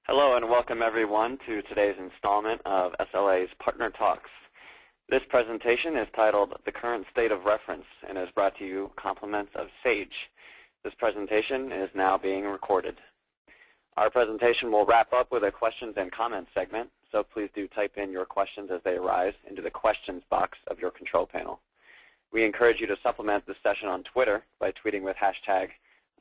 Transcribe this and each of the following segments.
Hello and welcome everyone to today's installment of SLA's Partner Talks. This presentation is titled The Current State of Reference and is brought to you compliments of SAGE. This presentation is now being recorded. Our presentation will wrap up with a questions and comments segment, so please do type in your questions as they arise into the questions box of your control panel. We encourage you to supplement this session on Twitter by tweeting with hashtag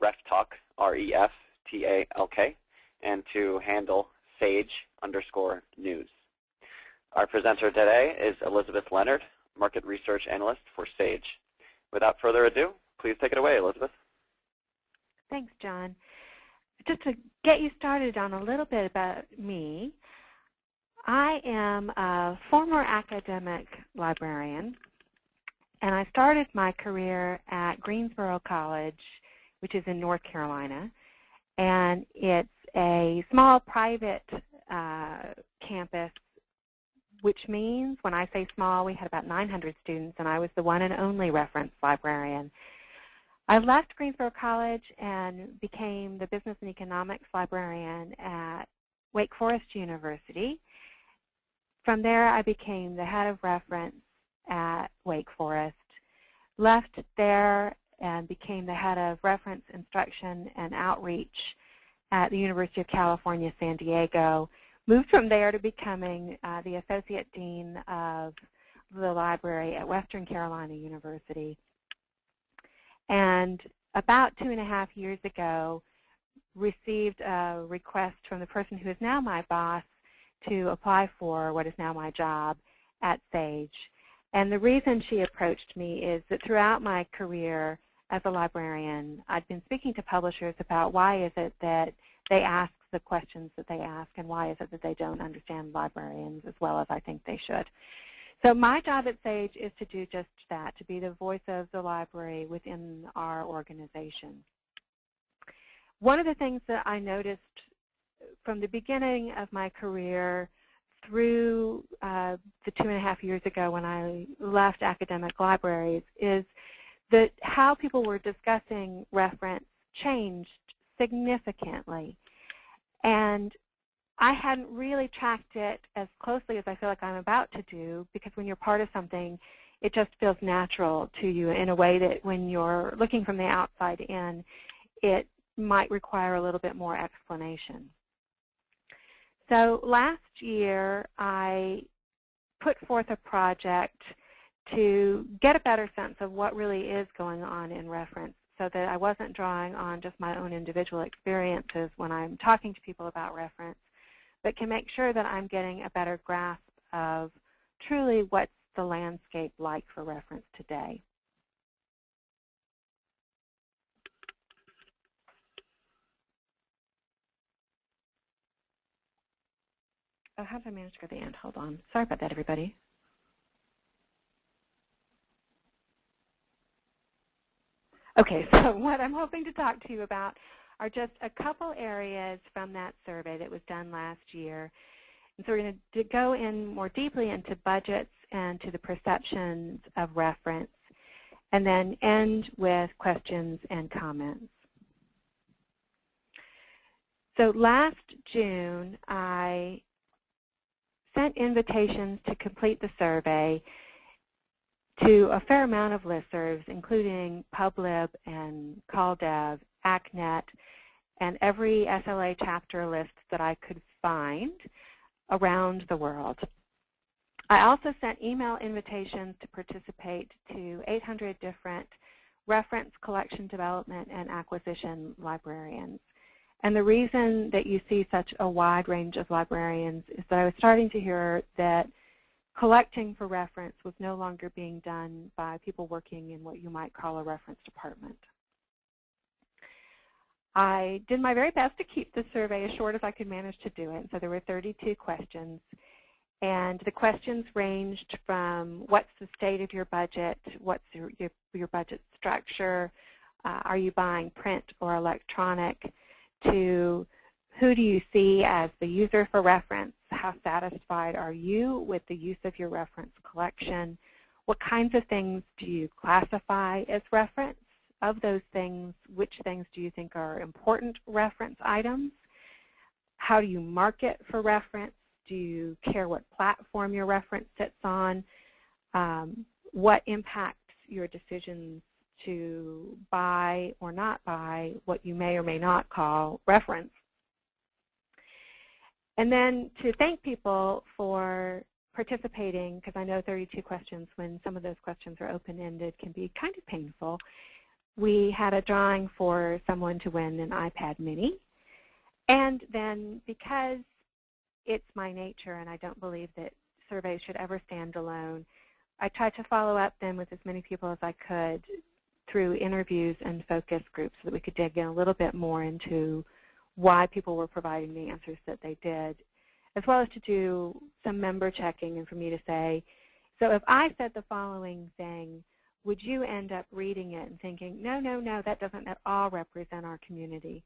RefTalk, R-E-F-T-A-L-K, and to handle SAGE_news. Our presenter today is Elisabeth Leonard, Market Research Analyst for SAGE. Without further ado, please take it away, Elisabeth. Thanks, John. Just to get you started on a little bit about me, I am a former academic librarian, and I started my career at Greensboro College, which is in North Carolina, and it's a small private campus, which means when I say small, we had about 900 students, and I was the one and only reference librarian. I left Greensboro College and became the business and economics librarian at Wake Forest University. From there, I became the head of reference at Wake Forest, left there and became the head of reference instruction and outreach at the University of California, San Diego, moved from there to becoming the Associate Dean of the library at Western Carolina University. And about 2.5 years ago, received a request from the person who is now my boss to apply for what is now my job at SAGE. And the reason she approached me is that throughout my career as a librarian, I'd been speaking to publishers about why is it that they ask the questions that they ask and why is it that they don't understand librarians as well as I think they should. So my job at SAGE is to do just that, to be the voice of the library within our organization. One of the things that I noticed from the beginning of my career through the 2.5 years ago when I left academic libraries is that how people were discussing reference changed significantly. And I hadn't really tracked it as closely as I feel like I'm about to do, because when you're part of something, it just feels natural to you in a way that when you're looking from the outside in, it might require a little bit more explanation. So last year, I put forth a project to get a better sense of what really is going on in reference so that I wasn't drawing on just my own individual experiences when I'm talking to people about reference, but can make sure that I'm getting a better grasp of truly what's the landscape like for reference today. Oh, how did I manage to go to the end? Hold on. Sorry about that, everybody. Okay, so what I'm hoping to talk to you about are just a couple areas from that survey that was done last year. And so we're going to go in more deeply into budgets and to the perceptions of reference, and then end with questions and comments. So last June, I sent invitations to complete the survey to a fair amount of listservs, including PubLib and CallDev, ACNet, and every SLA chapter list that I could find around the world. I also sent email invitations to participate to 800 different reference collection development and acquisition librarians. And the reason that you see such a wide range of librarians is that I was starting to hear that collecting for reference was no longer being done by people working in what you might call a reference department. I did my very best to keep the survey as short as I could manage to do it. So there were 32 questions. And the questions ranged from what's the state of your budget, what's your budget structure, are you buying print or electronic, to who do you see as the user for reference, how satisfied are you with the use of your reference collection, what kinds of things do you classify as reference, of those things, which things do you think are important reference items, How do you market for reference? Do you care what platform your reference sits on? What impacts your decisions to buy or not buy what you may or may not call reference? And then to thank people for participating, because I know 32 questions, when some of those questions are open-ended, can be kind of painful. We had a drawing for someone to win an iPad mini. And then because it's my nature and I don't believe that surveys should ever stand alone, I tried to follow up then with as many people as I could through interviews and focus groups so that we could dig in a little bit more into why people were providing the answers that they did, as well as to do some member checking and for me to say, so if I said the following thing, would you end up reading it and thinking, no, no, no, that doesn't at all represent our community?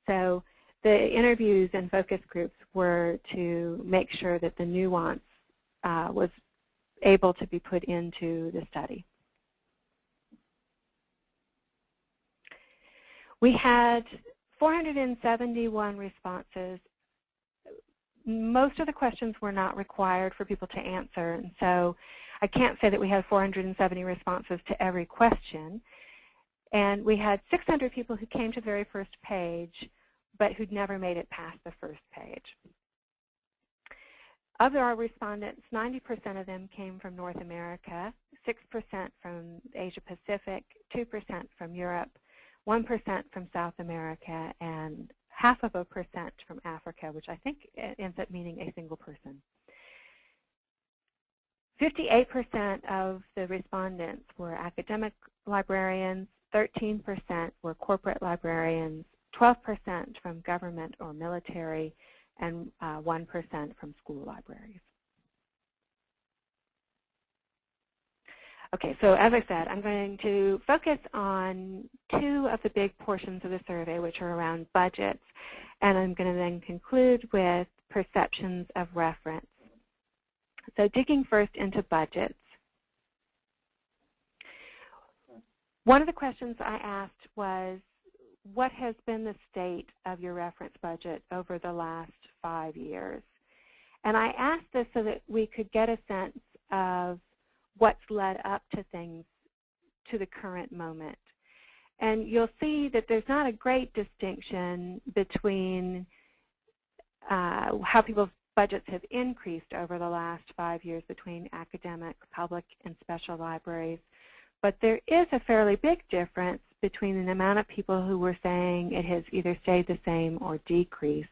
So the interviews and focus groups were to make sure that the nuance was able to be put into the study. We had 471 responses. Most of the questions were not required for people to answer, and so I can't say that we had 470 responses to every question. And we had 600 people who came to the very first page, but who'd never made it past the first page. Of our respondents, 90% of them came from North America, 6% from Asia Pacific, 2% from Europe, 1% from South America, and 0.5% from Africa, which I think ends up meaning a single person. 58% of the respondents were academic librarians, 13% were corporate librarians, 12% from government or military, and 1% from school libraries. Okay, so as I said, I'm going to focus on two of the big portions of the survey, which are around budgets, and I'm going to then conclude with perceptions of reference. So digging first into budgets. One of the questions I asked was, what has been the state of your reference budget over the last 5 years? And I asked this so that we could get a sense of what's led up to things to the current moment. And you'll see that there's not a great distinction between how people's budgets have increased over the last 5 years between academic, public, and special libraries. But there is a fairly big difference between the amount of people who were saying it has either stayed the same or decreased.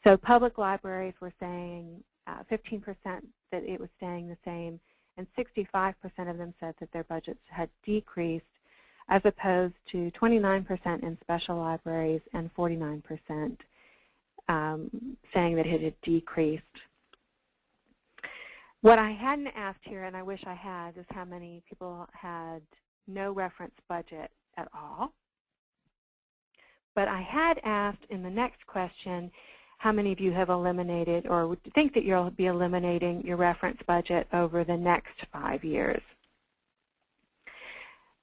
So public libraries were saying 15% that it was staying the same, and 65% of them said that their budgets had decreased, as opposed to 29% in special libraries and 49% saying that it had decreased. What I hadn't asked here, and I wish I had, is how many people had no reference budget at all. But I had asked in the next question, how many of you have eliminated or would think that you'll be eliminating your reference budget over the next 5 years?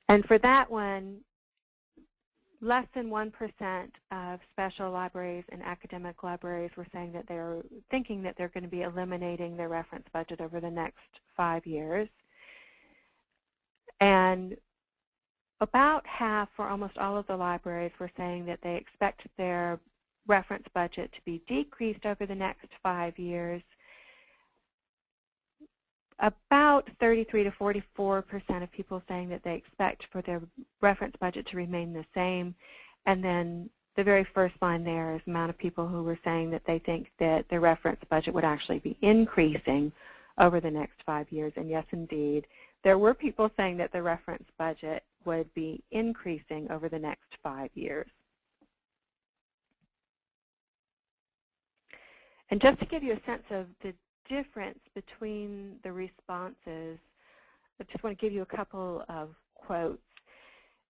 And for that one, less than 1% of special libraries and academic libraries were saying that they're thinking that they're going to be eliminating their reference budget over the next 5 years. And about half, for almost all of the libraries, were saying that they expect their reference budget to be decreased over the next 5 years. About 33 to 44% of people saying that they expect for their reference budget to remain the same. And then the very first line there is the amount of people who were saying that they think that their reference budget would actually be increasing over the next 5 years. And yes, indeed, there were people saying that the reference budget would be increasing over the next 5 years. And just to give you a sense of the difference between the responses, I just want to give you a couple of quotes.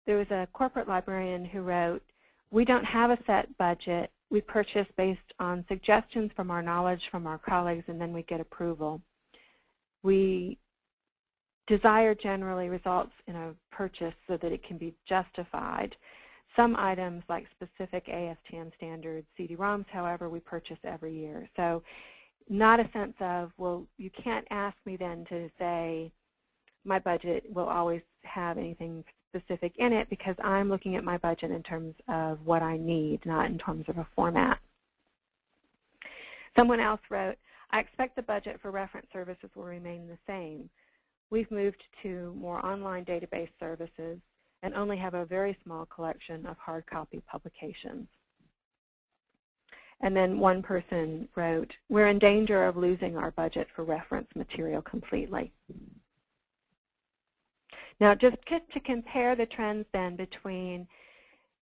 There was a corporate librarian who wrote, "We don't have a set budget. We purchase based on suggestions from our knowledge from our colleagues, and then we get approval. We desire generally results in a purchase so that it can be justified. Some items like specific ASTM standard CD-ROMs, however, we purchase every year. So not a sense of, well, you can't ask me then to say my budget will always have anything specific in it, because I'm looking at my budget in terms of what I need, not in terms of a format. Someone else wrote, I expect the budget for reference services will remain the same. We've moved to more online database services and only have a very small collection of hard copy publications. And then one person wrote, we're in danger of losing our budget for reference material completely. Now, just to compare the trends then between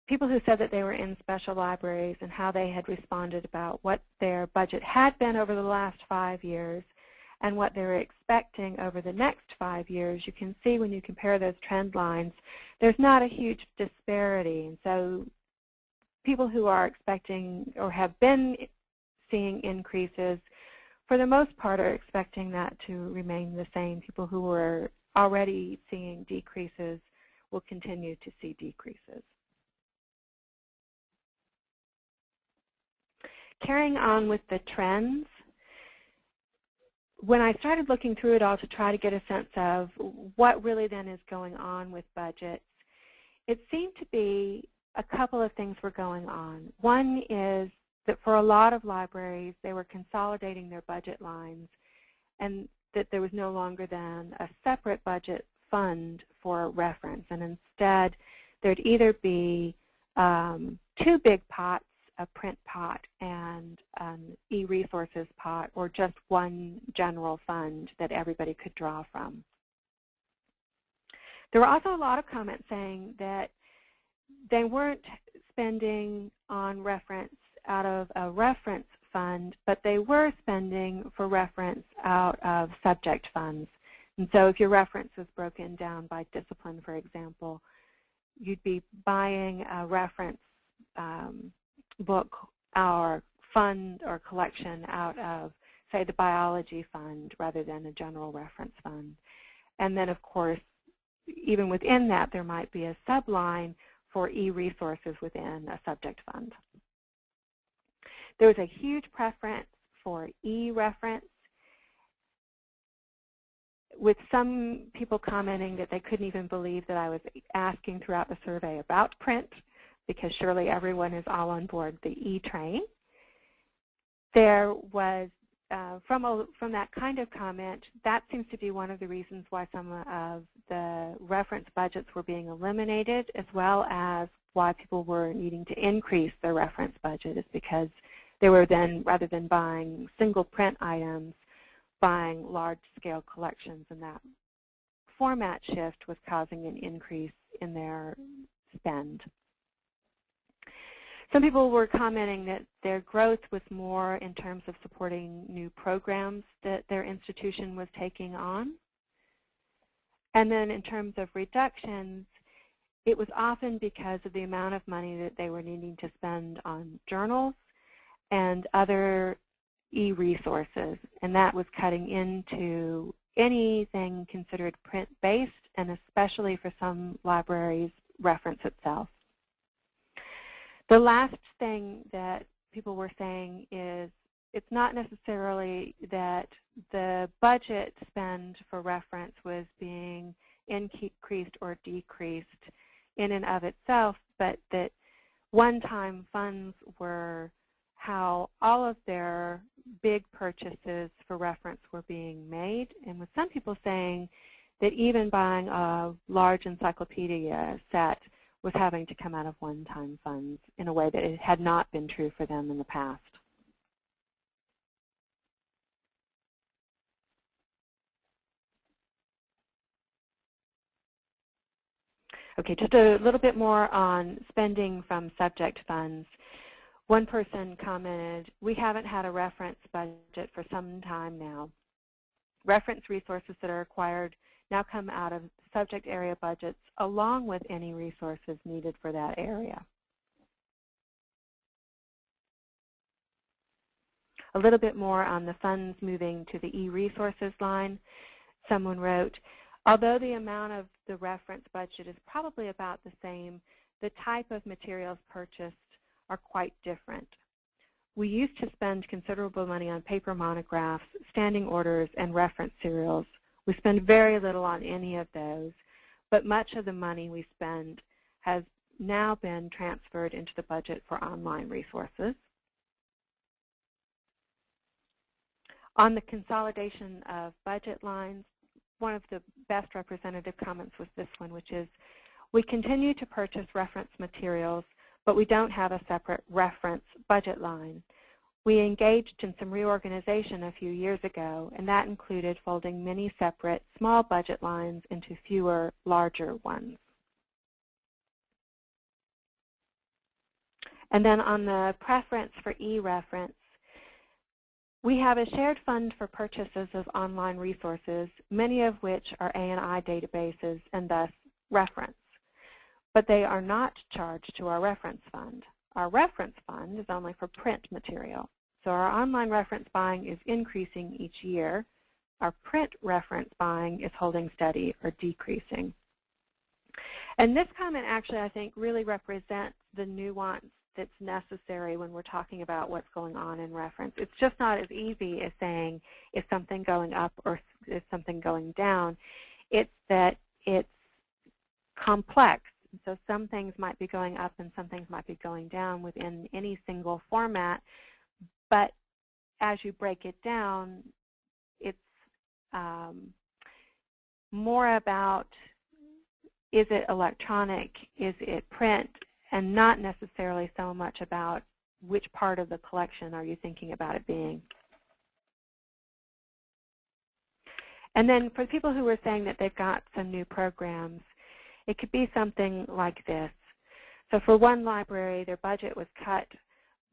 people who said that they were in special libraries and how they had responded about what their budget had been over the last 5 years and what they were expecting over the next 5 years, you can see when you compare those trend lines, there's not a huge disparity. And so people who are expecting or have been seeing increases, for the most part, are expecting that to remain the same. People who were already seeing decreases will continue to see decreases. Carrying on with the trends, when I started looking through it all to try to get a sense of what really then is going on with budgets, it seemed to be a couple of things were going on. One is that for a lot of libraries, they were consolidating their budget lines, and that there was no longer then a separate budget fund for reference, and instead there'd either be 2 big pots, a print pot and an e-resources pot, or just one general fund that everybody could draw from. There were also a lot of comments saying that they weren't spending on reference out of a reference fund, but they were spending for reference out of subject funds. And so if your reference was broken down by discipline, for example, you'd be buying a reference book or fund or collection out of, say, the biology fund rather than a general reference fund. And then, of course, even within that, there might be a subline for e-resources within a subject fund. There was a huge preference for e-reference, with some people commenting that they couldn't even believe that I was asking throughout the survey about print, because surely everyone is all on board the e-train. There was, from that kind of comment, that seems to be one of the reasons why some of the reference budgets were being eliminated, as well as why people were needing to increase their reference budget, is because they were then, rather than buying single print items, buying large-scale collections, and that format shift was causing an increase in their spend. Some people were commenting that their growth was more in terms of supporting new programs that their institution was taking on. And then in terms of reductions, it was often because of the amount of money that they were needing to spend on journals and other e-resources, and that was cutting into anything considered print-based, and especially for some libraries, reference itself. The last thing that people were saying is it's not necessarily that the budget spend for reference was being increased or decreased in and of itself, but that one-time funds were how all of their big purchases for reference were being made, and with some people saying that even buying a large encyclopedia set was having to come out of one-time funds in a way that it had not been true for them in the past. Okay, just a little bit more on spending from subject funds. One person commented, we haven't had a reference budget for some time now. Reference resources that are acquired now come out of subject area budgets along with any resources needed for that area. A little bit more on the funds moving to the e-resources line. Someone wrote, although the amount of the reference budget is probably about the same, the type of materials purchased are quite different. We used to spend considerable money on paper monographs, standing orders, and reference serials. We spend very little on any of those, but much of the money we spend has now been transferred into the budget for online resources. On the consolidation of budget lines, one of the best representative comments was this one, which is, we continue to purchase reference materials, but we don't have a separate reference budget line. We engaged in some reorganization a few years ago, and that included folding many separate small budget lines into fewer, larger ones. And then on the preference for e-reference, we have a shared fund for purchases of online resources, many of which are A&I databases and thus reference. But they are not charged to our reference fund. Our reference fund is only for print material. So our online reference buying is increasing each year. Our print reference buying is holding steady or decreasing. And this comment actually, I think, really represents the nuance that's necessary when we're talking about what's going on in reference. It's just not as easy as saying, is something going up or is something going down? It's that it's complex. So some things might be going up and some things might be going down within any single format. But as you break it down, it's more about, is it electronic, is it print, and not necessarily so much about which part of the collection are you thinking about it being. And then for people who were saying that they've got some new programs, it could be something like this. So for one library, their budget was cut,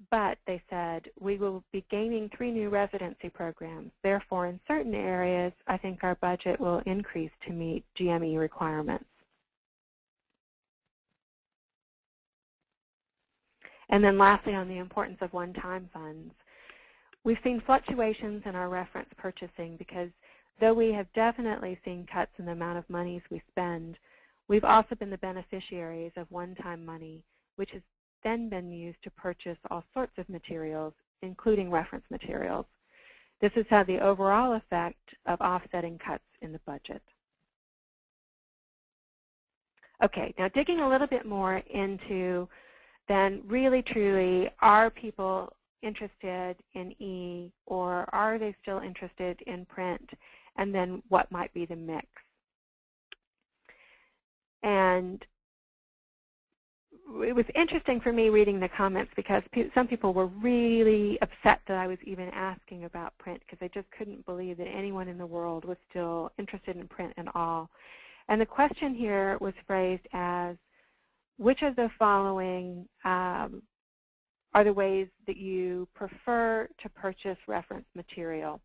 but they said, we will be gaining 3 new residency programs. Therefore, in certain areas, I think our budget will increase to meet GME requirements. And then lastly, on the importance of one-time funds, we've seen fluctuations in our reference purchasing because though we have definitely seen cuts in the amount of monies we spend, we've also been the beneficiaries of one-time money, which has then been used to purchase all sorts of materials, including reference materials. This has had the overall effect of offsetting cuts in the budget. Okay, now digging a little bit more into then really truly, are people interested in e, or are they still interested in print, and then what might be the mix? And it was interesting for me reading the comments because some people were really upset that I was even asking about print because they just couldn't believe that anyone in the world was still interested in print at all. And the question here was phrased as, which of the following are the ways that you prefer to purchase reference material?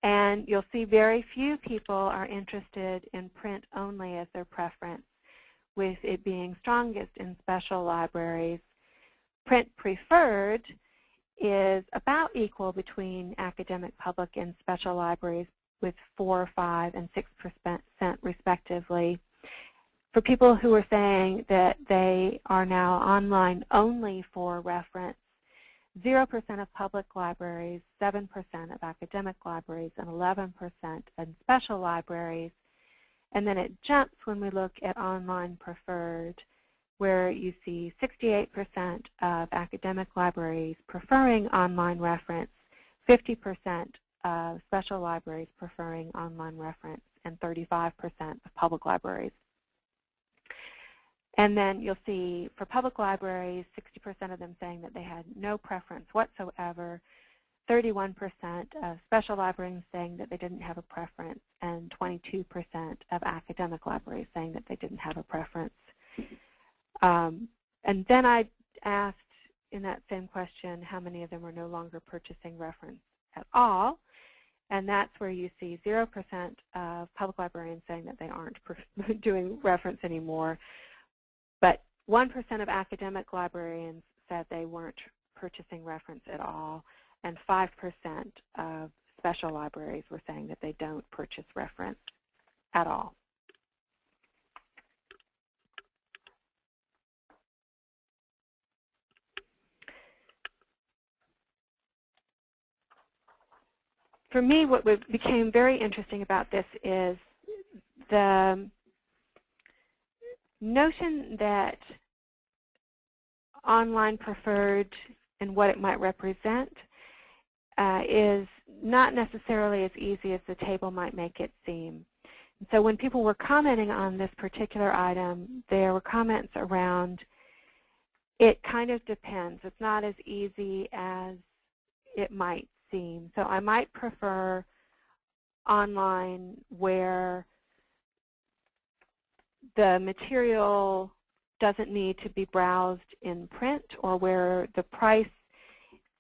And you'll see very few people are interested in print only as their preference, with it being strongest in special libraries. Print preferred is about equal between academic, public, and special libraries with 4%, 5%, and 6% respectively. For people who are saying that they are now online only for reference, 0% of public libraries, 7% of academic libraries, and 11% in special libraries. And then it jumps when we look at online preferred, where you see 68% of academic libraries preferring online reference, 50% of special libraries preferring online reference, and 35% of public libraries. And then you'll see for public libraries, 60% of them saying that they had no preference whatsoever, 31% of special libraries saying that they didn't have a preference, and 22% of academic libraries saying that they didn't have a preference. And then I asked in that same question how many of them were no longer purchasing reference at all. And that's where you see 0% of public librarians saying that they aren't doing reference anymore. But 1% of academic librarians said they weren't purchasing reference at all, and 5% of special libraries were saying that they don't purchase reference at all. for me, what became very interesting about this is the notion that online preferred and what it might represent is not necessarily as easy as the table might make it seem. And so when people were commenting on this particular item, there were comments around, it kind of depends. It's not as easy as it might seem. So I might prefer online where the material doesn't need to be browsed in print, or where the price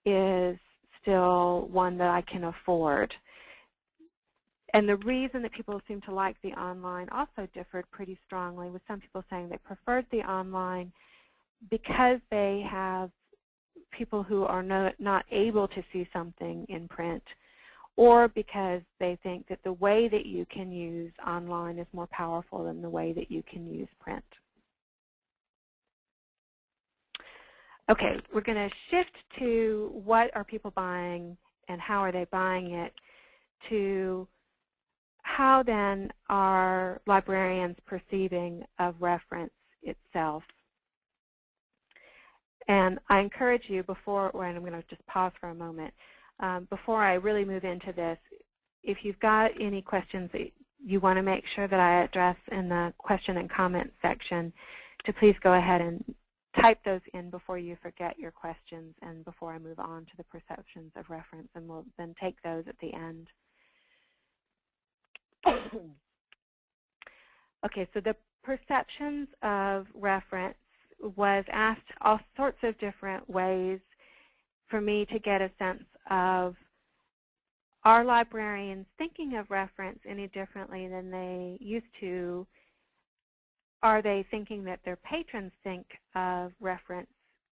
is still one that I can afford. And the reason that people seem to like the online also differed pretty strongly, with some people saying they preferred the online because they have people who are not able to see something in print, or because they think that the way that you can use online is more powerful than the way that you can use print. Okay, we're going to shift to what are people buying and how are they buying it, to how then are librarians perceiving of reference itself. And I encourage you before, and I'm going to just pause for a moment, before I really move into this, if you've got any questions that you want to make sure that I address in the question and comment section, to please go ahead and type those in before you forget your questions and before I move on to the perceptions of reference, and we'll then take those at the end. Okay, so the perceptions of reference was asked all sorts of different ways for me to get a sense of, are librarians thinking of reference any differently than they used to? Are they thinking that their patrons think of reference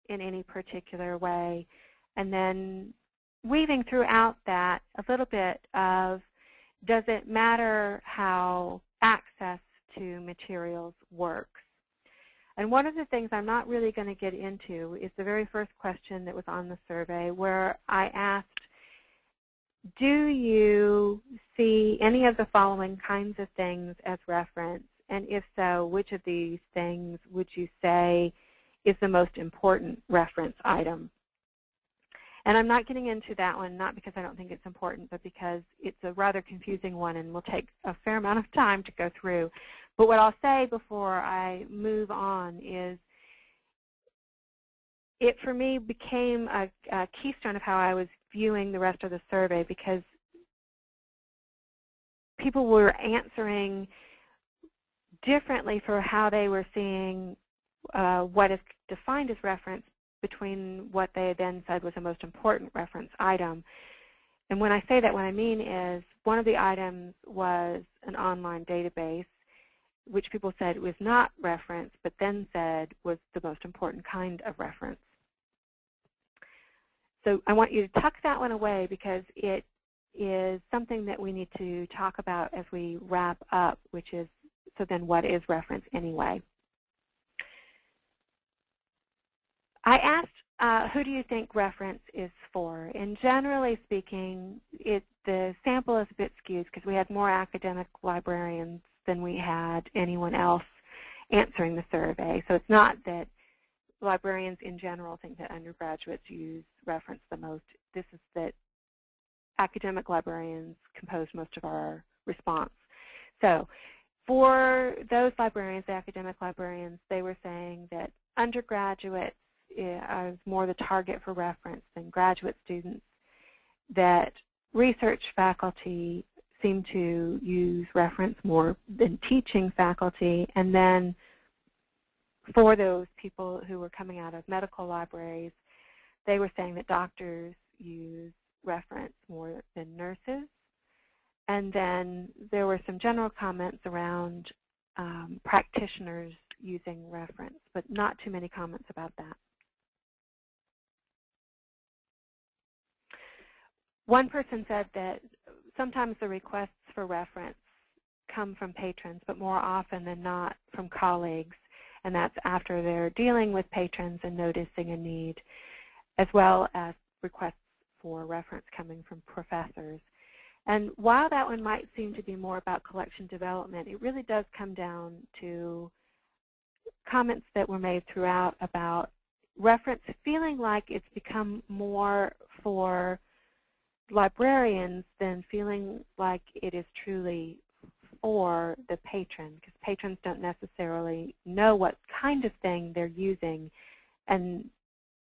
in any particular way? And then weaving throughout that a little bit of, does it matter how access to materials works? And one of the things I'm not really going to get into is the very first question that was on the survey, where I asked, do you see any of the following kinds of things as reference? And if so, which of these things would you say is the most important reference item? And I'm not getting into that one, not because I don't think it's important, but because it's a rather confusing one and will take a fair amount of time to go through. But what I'll say before I move on is, it for me became a keystone of how I was viewing the rest of the survey, because people were answering differently for how they were seeing what is defined as reference between what they then said was the most important reference item. And when I say that, what I mean is one of the items was an online database, which people said was not reference, but then said was the most important kind of reference. So I want you to tuck that one away, because it is something that we need to talk about as we wrap up, which is, so then what is reference anyway? I asked, who do you think reference is for? And generally speaking, the sample is a bit skewed because we had more academic librarians than we had anyone else answering the survey. So it's not that librarians in general think that undergraduates use reference the most. This is that academic librarians compose most of our response. So for those librarians, the academic librarians, they were saying that undergraduates is more the target for reference than graduate students, that research faculty seem to use reference more than teaching faculty, and then for those people who were coming out of medical libraries, they were saying that doctors use reference more than nurses. And then there were some general comments around practitioners using reference, but not too many comments about that. One person said that sometimes the requests for reference come from patrons, but more often than not from colleagues, and that's after they're dealing with patrons and noticing a need, as well as requests for reference coming from professors. And while that one might seem to be more about collection development, it really does come down to comments that were made throughout about reference feeling like it's become more for librarians than feeling like it is truly for the patron, because patrons don't necessarily know what kind of thing they're using and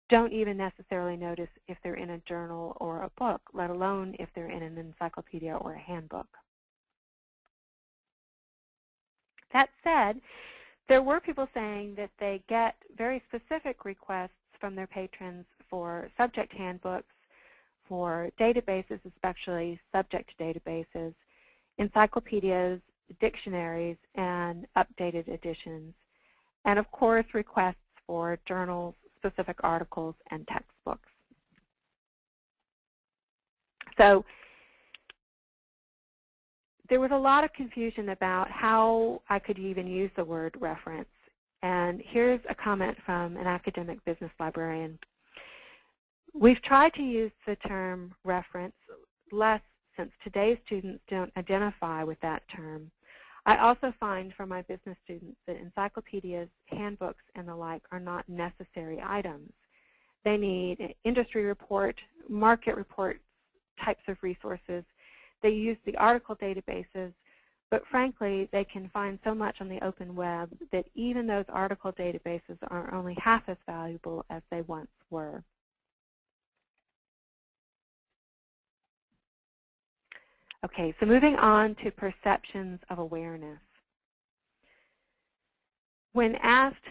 don't even necessarily notice if they're in a journal or a book, let alone if they're in an encyclopedia or a handbook. That said, there were people saying that they get very specific requests from their patrons for subject handbooks, for databases, especially subject databases, encyclopedias, dictionaries, and updated editions, and of course requests for journals, specific articles, and textbooks. So there was a lot of confusion about how I could even use the word reference. And here's a comment from an academic business librarian. We've tried to use the term reference less since today's students don't identify with that term. I also find for my business students that encyclopedias, handbooks, and the like are not necessary items. They need an industry report, market report types of resources. They use the article databases, but frankly, they can find so much on the open web that even those article databases are only half as valuable as they once were. Okay, so moving on to perceptions of awareness. When asked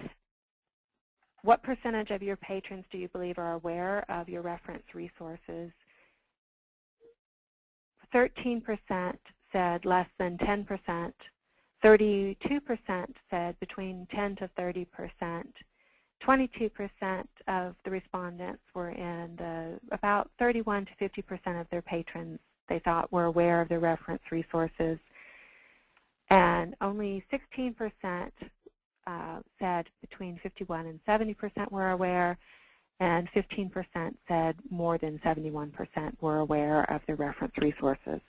what percentage of your patrons do you believe are aware of your reference resources, 13% said less than 10%, 32% said between 10 to 30%, 22% of the respondents were in the about 31 to 50% of their patrons they thought were aware of their reference resources, and only 16% said between 51 and 70% were aware, and 15% said more than 71% were aware of their reference resources.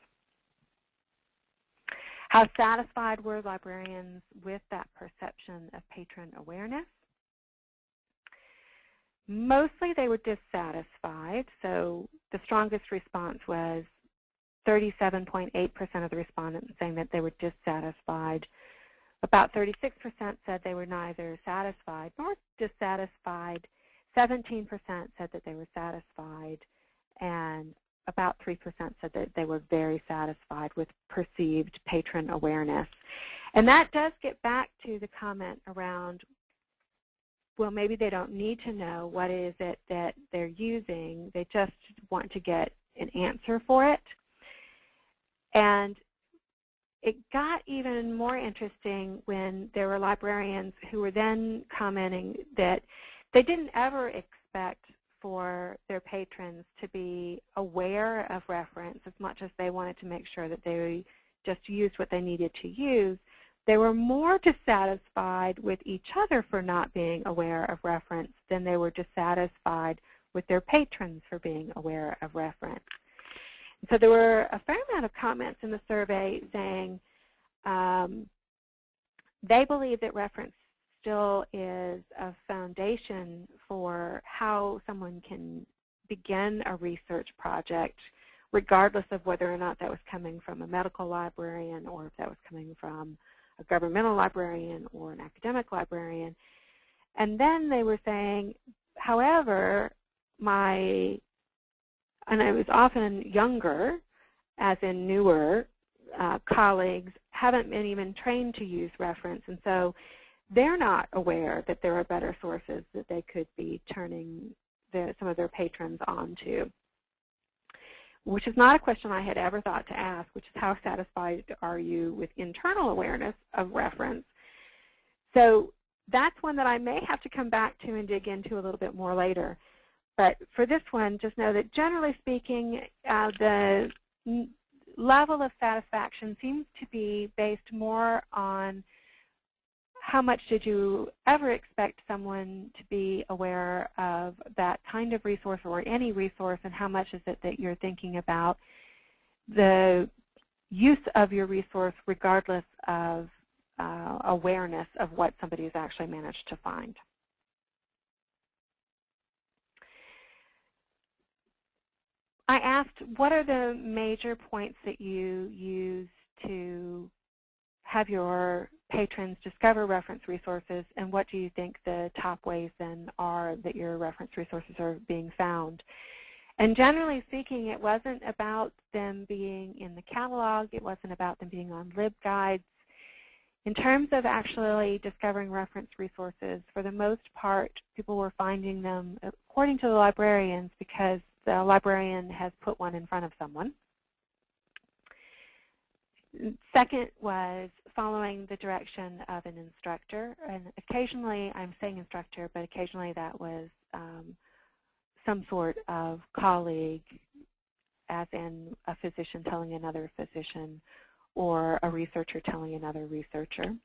How satisfied were librarians with that perception of patron awareness? Mostly they were dissatisfied, so the strongest response was 37.8% of the respondents saying that they were dissatisfied. About 36% said they were neither satisfied nor dissatisfied. 17% said that they were satisfied, and about 3% said that they were very satisfied with perceived patron awareness. And that does get back to the comment around, well, maybe they don't need to know what is it that they're using. They just want to get an answer for it. And it got even more interesting when there were librarians who were then commenting that they didn't ever expect for their patrons to be aware of reference as much as they wanted to make sure that they just used what they needed to use. They were more dissatisfied with each other for not being aware of reference than they were dissatisfied with their patrons for being aware of reference. So there were a fair amount of comments in the survey saying they believe that reference still is a foundation for how someone can begin a research project, regardless of whether or not that was coming from a medical librarian or if that was coming from a governmental librarian or an academic librarian. And then they were saying, however, and I was often younger, as in newer, colleagues haven't been even trained to use reference, and so they're not aware that there are better sources that they could be turning some of their patrons onto, which is not a question I had ever thought to ask, which is how satisfied are you with internal awareness of reference? So that's one that I may have to come back to and dig into a little bit more later. But for this one, just know that generally speaking, the level of satisfaction seems to be based more on how much did you ever expect someone to be aware of that kind of resource or any resource, and how much is it that you're thinking about the use of your resource regardless of awareness of what somebody has actually managed to find. I asked, what are the major points that you use to have your patrons discover reference resources, and what do you think the top ways then are that your reference resources are being found? And generally speaking, it wasn't about them being in the catalog. It wasn't about them being on LibGuides. In terms of actually discovering reference resources, for the most part, people were finding them, according to the librarians, because the librarian has put one in front of someone. Second was following the direction of an instructor. And occasionally, I'm saying instructor, but occasionally that was some sort of colleague, as in a physician telling another physician, or a researcher telling another researcher.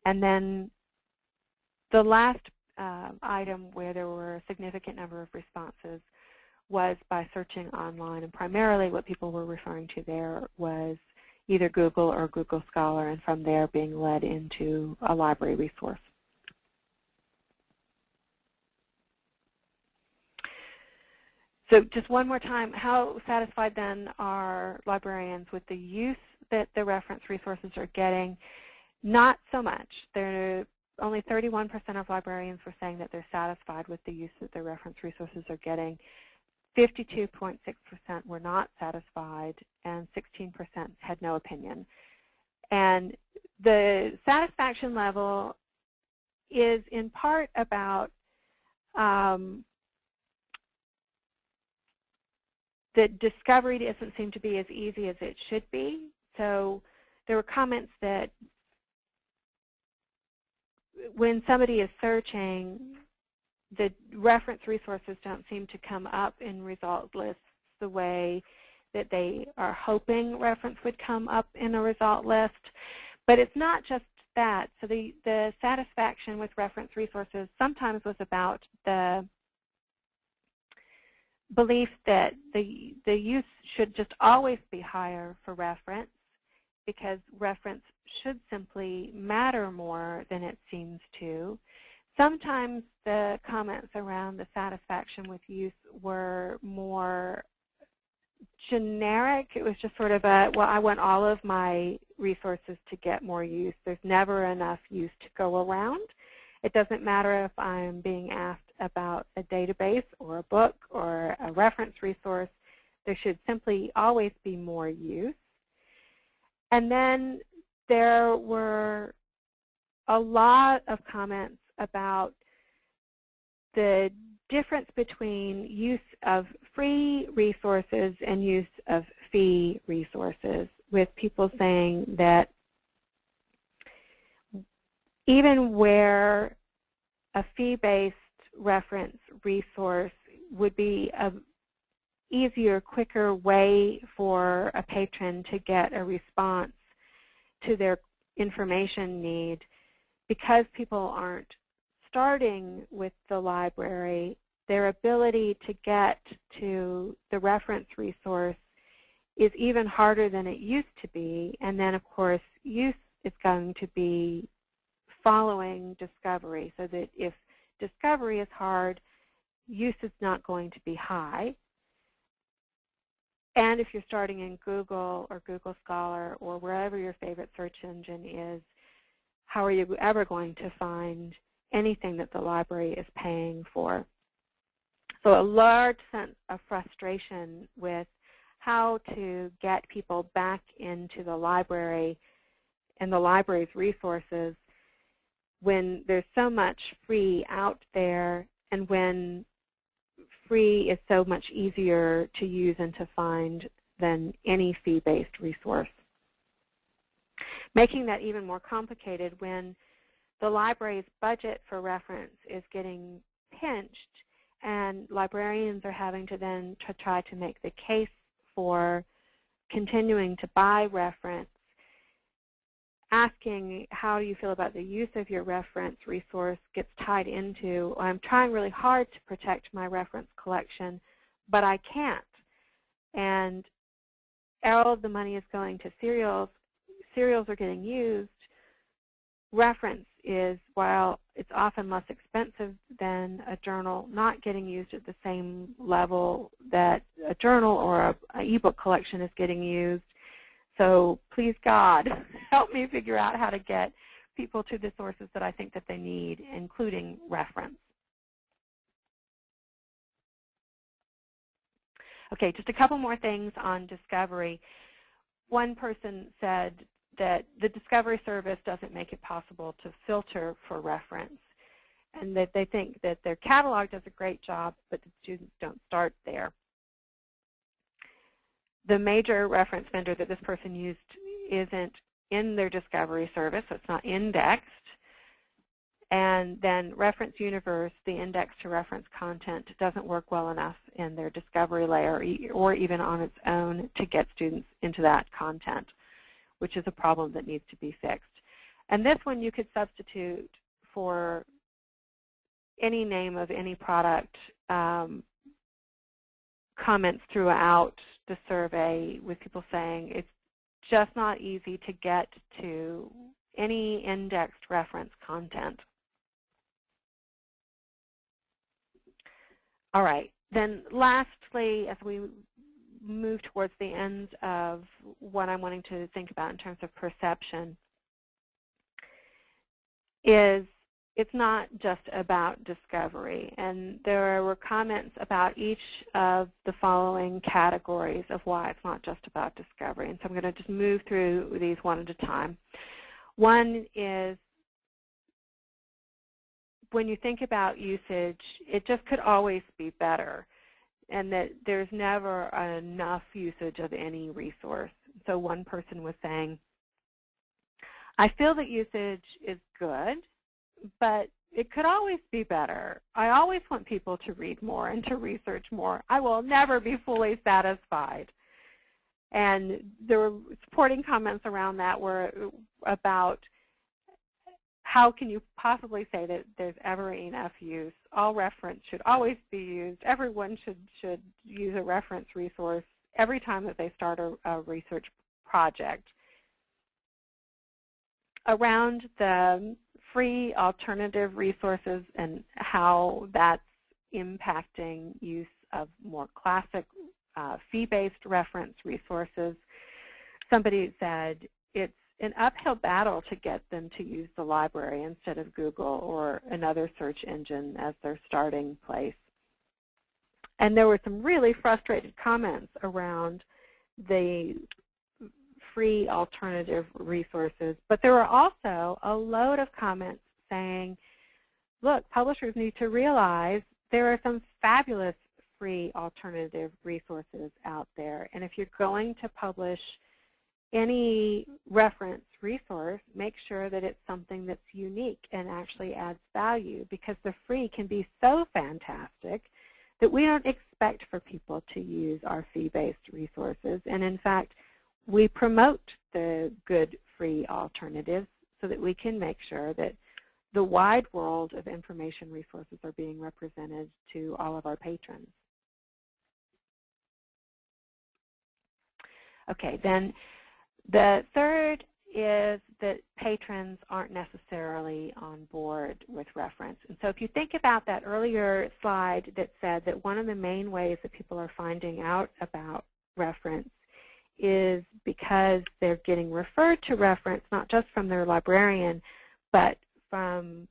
And then the last item where there were a significant number of responses was by searching online, and primarily what people were referring to there was either Google or Google Scholar, and from there being led into a library resource. So just one more time, how satisfied then are librarians with the use that the reference resources are getting? Not so much. Only 31% of librarians were saying that they're satisfied with the use that their reference resources are getting. 52.6% were not satisfied, and 16% had no opinion. And the satisfaction level is in part about the discovery doesn't seem to be as easy as it should be. So there were comments that when somebody is searching, the reference resources don't seem to come up in result lists the way that they are hoping reference would come up in a result list. But it's not just that. So the satisfaction with reference resources sometimes was about the belief that the use should just always be higher for reference, because reference should simply matter more than it seems to. Sometimes the comments around the satisfaction with use were more generic. It was just sort of a, well, I want all of my resources to get more use. There's never enough use to go around. It doesn't matter if I'm being asked about a database or a book or a reference resource. There should simply always be more use. And then there were a lot of comments about the difference between use of free resources and use of fee resources, with people saying that even where a fee-based reference resource would be an easier, quicker way for a patron to get a response to their information need, because people aren't starting with the library, their ability to get to the reference resource is even harder than it used to be. And then, of course, use is going to be following discovery, so that if discovery is hard, use is not going to be high. And if you're starting in Google or Google Scholar or wherever your favorite search engine is, how are you ever going to find anything that the library is paying for? So a large sense of frustration with how to get people back into the library and the library's resources when there's so much free out there, and when free is so much easier to use and to find than any fee-based resource. Making that even more complicated when the library's budget for reference is getting pinched, and librarians are having to then try to make the case for continuing to buy reference. Asking how do you feel about the use of your reference resource gets tied into, I'm trying really hard to protect my reference collection, but I can't. And all of the money is going to serials. Serials are getting used. Reference is, while it's often less expensive than a journal, not getting used at the same level that a journal or an ebook collection is getting used. So please, God, help me figure out how to get people to the sources that I think that they need, including reference. Okay, just a couple more things on discovery. One person said that the Discovery service doesn't make it possible to filter for reference, and that they think that their catalog does a great job, but the students don't start there. The major reference vendor that this person used isn't in their Discovery service, so it's not indexed. And then Reference Universe, the index to reference content, doesn't work well enough in their Discovery layer or even on its own to get students into that content, which is a problem that needs to be fixed. And this one you could substitute for any name of any product, comments throughout the survey with people saying it's just not easy to get to any indexed reference content. All right, then lastly, as we move towards the end of what I'm wanting to think about in terms of perception, is it's not just about discovery. And there were comments about each of the following categories of why it's not just about discovery. And so I'm going to just move through these one at a time. One is, when you think about usage, it just could always be better, and that there's never enough usage of any resource. So one person was saying, I feel that usage is good, but it could always be better. I always want people to read more and to research more. I will never be fully satisfied. And there were supporting comments around that were about how can you possibly say that there's ever enough use? All reference should always be used. Everyone should use a reference resource every time that they start a research project. Around the free alternative resources and how that's impacting use of more classic fee-based reference resources, somebody said it's an uphill battle to get them to use the library instead of Google or another search engine as their starting place. And there were some really frustrated comments around the free alternative resources, but there were also a load of comments saying, look, publishers need to realize there are some fabulous free alternative resources out there, and if you're going to publish any reference resource, make sure that it's something that's unique and actually adds value, because the free can be so fantastic that we don't expect for people to use our fee-based resources. And in fact, we promote the good free alternatives so that we can make sure that the wide world of information resources are being represented to all of our patrons. Okay, then the third is that patrons aren't necessarily on board with reference. And so if you think about that earlier slide that said that one of the main ways that people are finding out about reference is because they're getting referred to reference, not just from their librarian, but from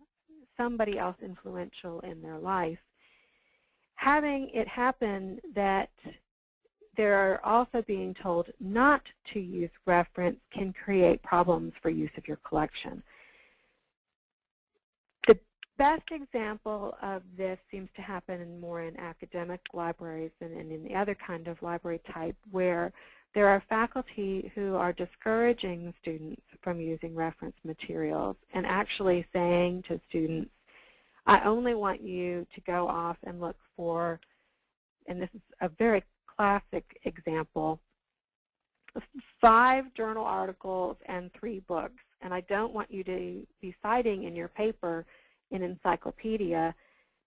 somebody else influential in their life, having it happen that they're also being told not to use reference can create problems for use of your collection. The best example of this seems to happen more in academic libraries than in the other kind of library type, where there are faculty who are discouraging students from using reference materials and actually saying to students, I only want you to go off and look for, and this is a very classic example, 5 journal articles and 3 books, and I don't want you to be citing in your paper in encyclopedia,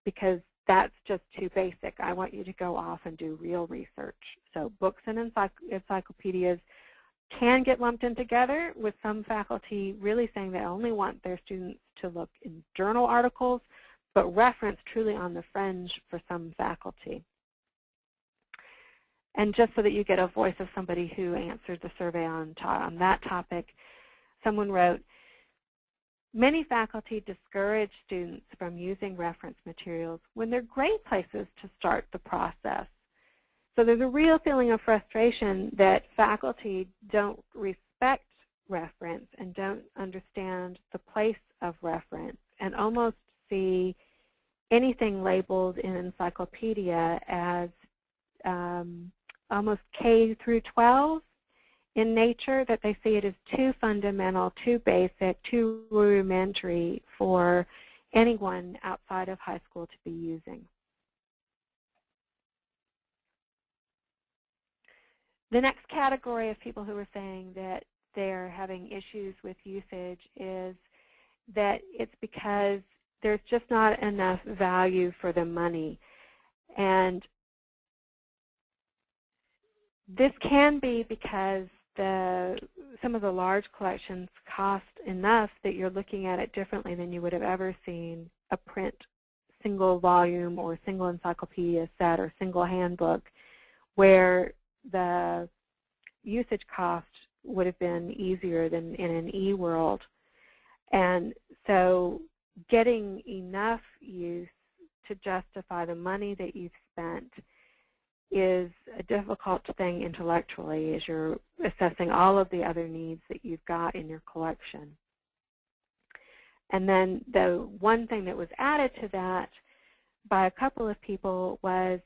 because that's just too basic. I want you to go off and do real research. So books and encyclopedias can get lumped in together, with some faculty really saying they only want their students to look in journal articles, but reference truly on the fringe for some faculty. And just so that you get a voice of somebody who answered the survey on that topic, someone wrote, many faculty discourage students from using reference materials when they're great places to start the process. So there's a real feeling of frustration that faculty don't respect reference and don't understand the place of reference, and almost see anything labeled in encyclopedia as almost K through 12 in nature, that they see it as too fundamental, too basic, too rudimentary for anyone outside of high school to be using. The next category of people who are saying that they're having issues with usage is that it's because there's just not enough value for the money. And this can be because some of the large collections cost enough that you're looking at it differently than you would have ever seen a print single volume or single encyclopedia set or single handbook, where the usage cost would have been easier than in an e-world. And so getting enough use to justify the money that you've spent is a difficult thing intellectually as you're assessing all of the other needs that you've got in your collection. And then the one thing that was added to that by a couple of people was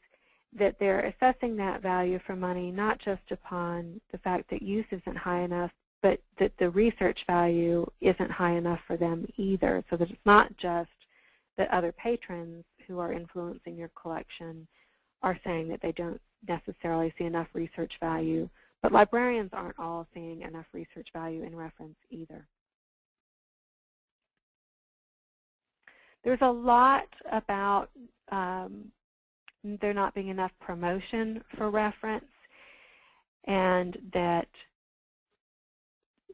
that they're assessing that value for money not just upon the fact that use isn't high enough, but that the research value isn't high enough for them either. So that it's not just that other patrons who are influencing your collection are saying that they don't necessarily see enough research value, but librarians aren't all seeing enough research value in reference either. There's a lot about there not being enough promotion for reference, and that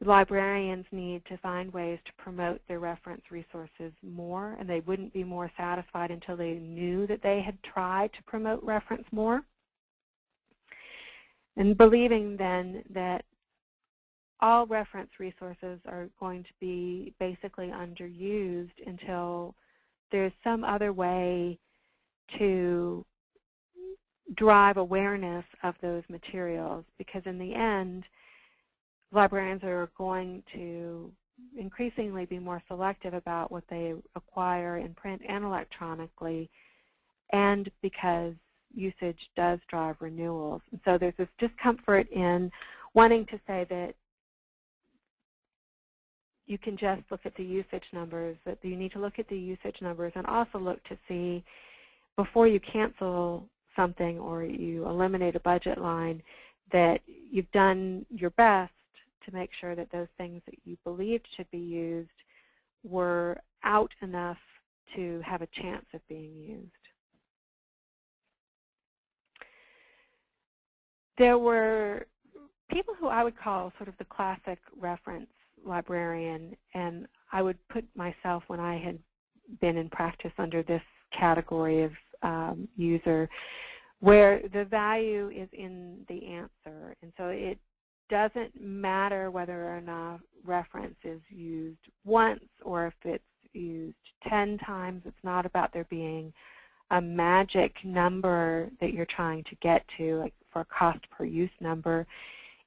librarians need to find ways to promote their reference resources more, and they wouldn't be more satisfied until they knew that they had tried to promote reference more. And believing then that all reference resources are going to be basically underused until there's some other way to drive awareness of those materials, because in the end, librarians are going to increasingly be more selective about what they acquire in print and electronically, and because usage does drive renewals. And so there's this discomfort in wanting to say that you can just look at the usage numbers, that you need to look at the usage numbers and also look to see, before you cancel something or you eliminate a budget line, that you've done your best to make sure that those things that you believed should be used were out enough to have a chance of being used. There were people who I would call sort of the classic reference librarian, and I would put myself, when I had been in practice, under this category of user, where the value is in the answer. And so it doesn't matter whether or not reference is used once or if it's used 10 times. It's not about there being a magic number that you're trying to get to, like for a cost per use number.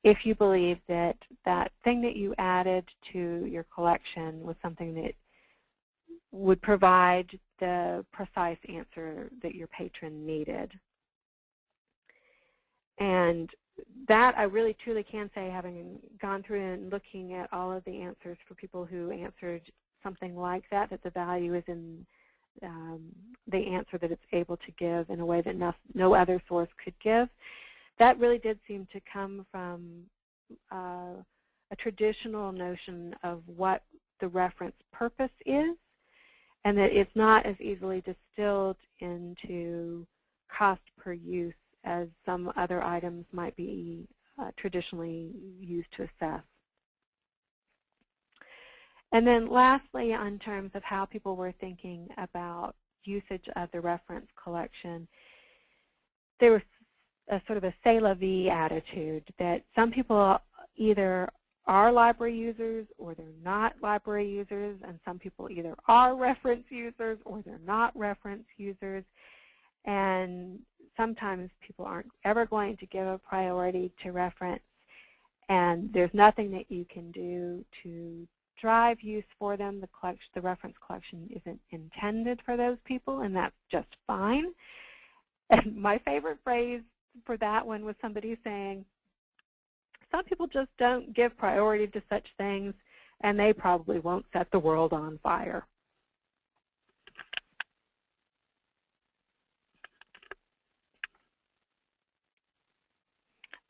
If you believe that that thing that you added to your collection was something that would provide the precise answer that your patron needed. And that I really truly can say, having gone through and looking at all of the answers for people who answered something like that, that the value is in the answer that it's able to give in a way that no other source could give. That really did seem to come from a traditional notion of what the reference purpose is, and that it's not as easily distilled into cost per use as some other items might be traditionally used to assess. And then lastly, in terms of how people were thinking about usage of the reference collection, there was a sort of a c'est la vie attitude that some people either are library users or they're not library users, and some people either are reference users or they're not reference users. And sometimes people aren't ever going to give a priority to reference, and there's nothing that you can do to drive use for them. The reference collection isn't intended for those people, and that's just fine. And my favorite phrase for that one was somebody saying, some people just don't give priority to such things, and they probably won't set the world on fire.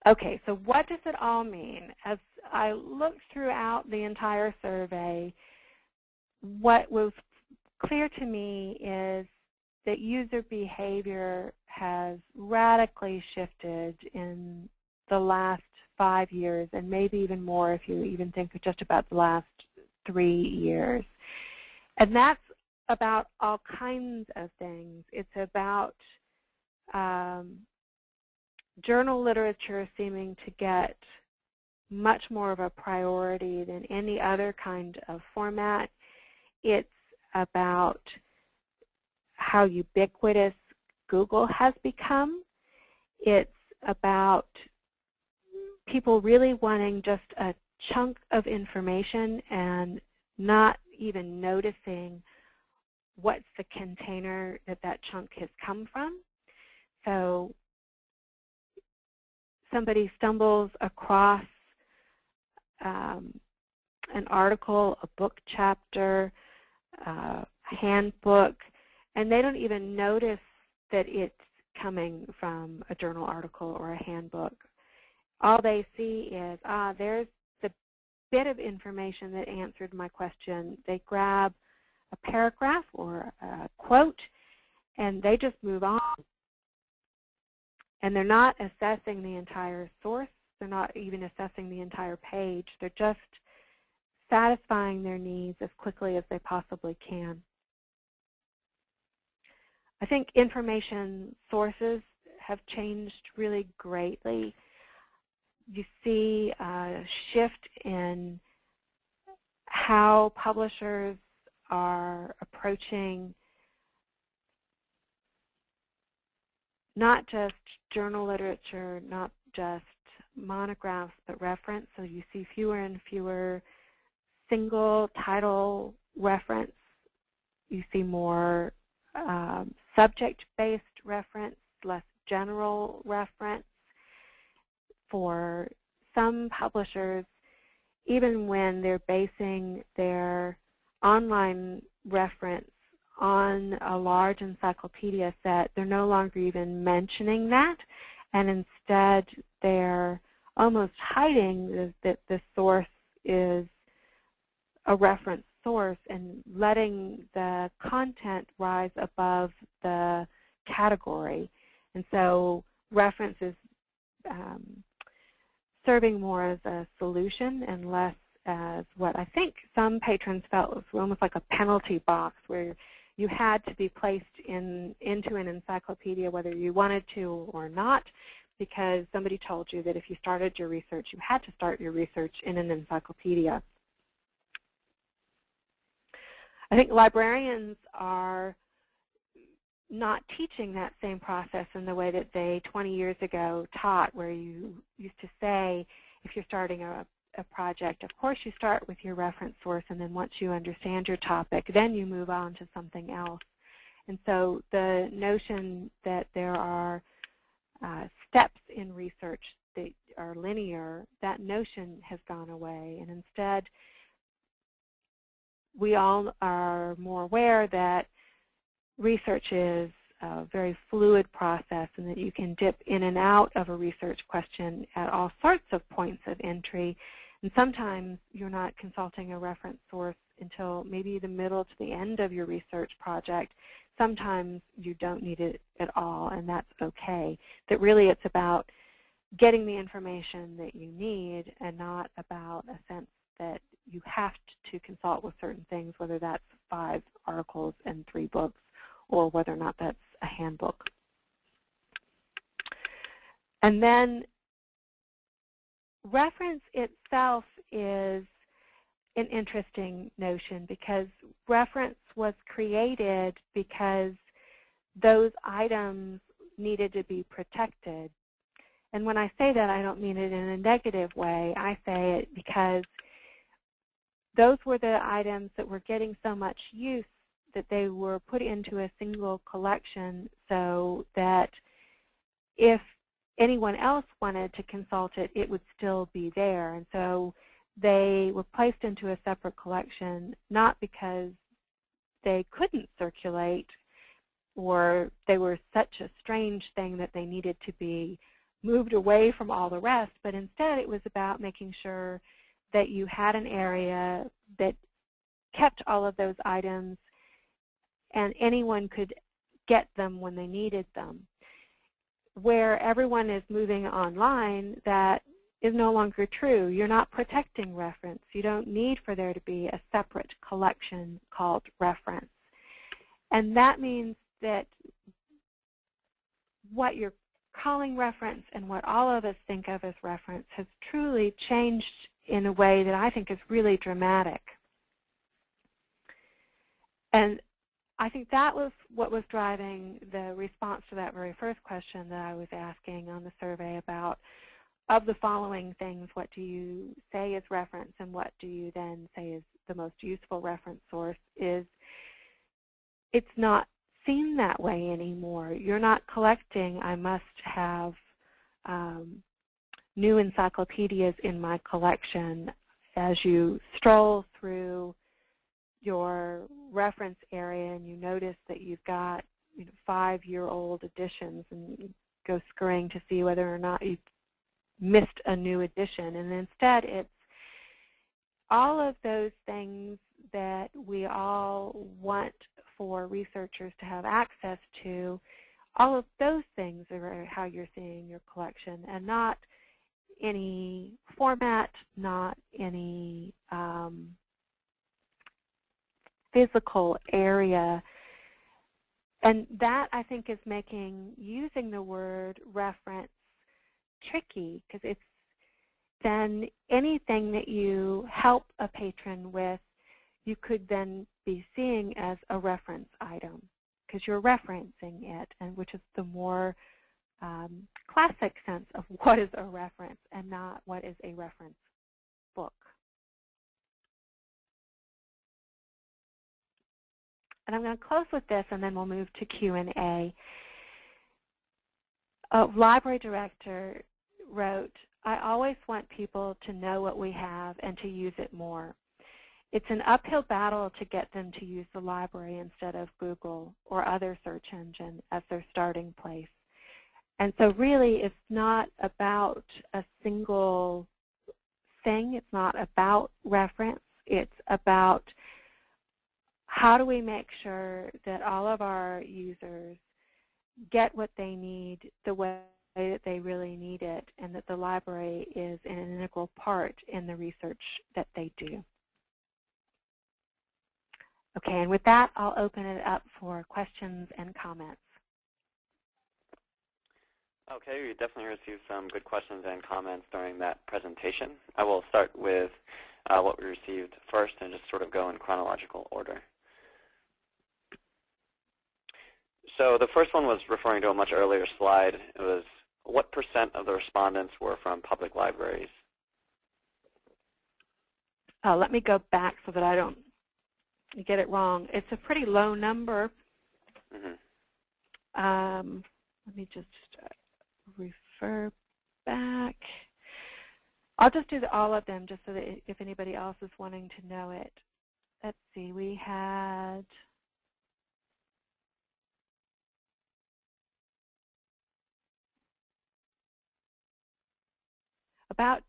Okay, so what does it all mean? As I looked throughout the entire survey, what was clear to me is that user behavior has radically shifted in the last 5 years, and maybe even more if you even think of just about the last 3 years. And that's about all kinds of things. It's about journal literature seeming to get much more of a priority than any other kind of format. It's about how ubiquitous Google has become. It's about people really wanting just a chunk of information and not even noticing what's the container that chunk has come from. So somebody stumbles across an article, a book chapter, a handbook, and they don't even notice that it's coming from a journal article or a handbook. All they see is, there's the bit of information that answered my question. They grab a paragraph or a quote, and they just move on. And they're not assessing the entire source. They're not even assessing the entire page. They're just satisfying their needs as quickly as they possibly can. I think information sources have changed really greatly. You see a shift in how publishers are approaching not just journal literature, not just monographs, but reference. So you see fewer and fewer single title reference. You see more subject-based reference, less general reference. For some publishers, even when they're basing their online reference on a large encyclopedia set, they're no longer even mentioning that, and instead they're almost hiding that the source is a reference source and letting the content rise above the category. And so reference is serving more as a solution and less as what I think some patrons felt was almost like a penalty box where you had to be placed into an encyclopedia whether you wanted to or not, because somebody told you that if you started your research, you had to start your research in an encyclopedia. I think librarians are not teaching that same process in the way that they 20 years ago taught, where you used to say, if you're starting a project, of course you start with your reference source, and then once you understand your topic, then you move on to something else. And so the notion that there are steps in research that are linear, that notion has gone away, and instead we all are more aware that research is a very fluid process and that you can dip in and out of a research question at all sorts of points of entry. And sometimes you're not consulting a reference source until maybe the middle to the end of your research project. Sometimes you don't need it at all, and that's okay. That really it's about getting the information that you need and not about a sense that you have to consult with certain things, whether that's 5 articles and 3 books, or whether or not that's a handbook. And then reference itself is an interesting notion because reference was created because those items needed to be protected. And when I say that, I don't mean it in a negative way. I say it because those were the items that were getting so much use that they were put into a single collection so that if anyone else wanted to consult it, it would still be there. And so they were placed into a separate collection, not because they couldn't circulate or they were such a strange thing that they needed to be moved away from all the rest, but instead it was about making sure that you had an area that kept all of those items and anyone could get them when they needed them. Where everyone is moving online, that is no longer true. You're not protecting reference. You don't need for there to be a separate collection called reference. And that means that what you're calling reference and what all of us think of as reference has truly changed in a way that I think is really dramatic. And I think that was what was driving the response to that very first question that I was asking on the survey about, of the following things, what do you say is reference and what do you then say is the most useful reference source, is it's not seen that way anymore. You're not collecting, I must have new encyclopedias in my collection. As you stroll through your reference area and you notice that you've got 5-year-old editions and you go scurrying to see whether or not you've missed a new edition. And instead it's all of those things that we all want for researchers to have access to. All of those things are how you're seeing your collection, and not any format, not any physical area. And that, I think, is making using the word reference tricky, because it's then anything that you help a patron with, you could then be seeing as a reference item, because you're referencing it, and which is the more classic sense of what is a reference and not what is a reference book. And I'm going to close with this, and then we'll move to Q&A. A library director wrote, "I always want people to know what we have and to use it more. It's an uphill battle to get them to use the library instead of Google or other search engine as their starting place." And so really it's not about a single thing. It's not about reference. It's about how do we make sure that all of our users get what they need the way that they really need it, and that the library is an integral part in the research that they do. Okay, and with that, I'll open it up for questions and comments. Okay, we definitely received some good questions and comments during that presentation. I will start with what we received first and just sort of go in chronological order. So the first one was referring to a much earlier slide. It was, what % of the respondents were from public libraries? Let me go back so that I don't get it wrong. It's a pretty low number. Mm-hmm. Let me just refer back. I'll just do all of them just so that if anybody else is wanting to know it. Let's see, we had about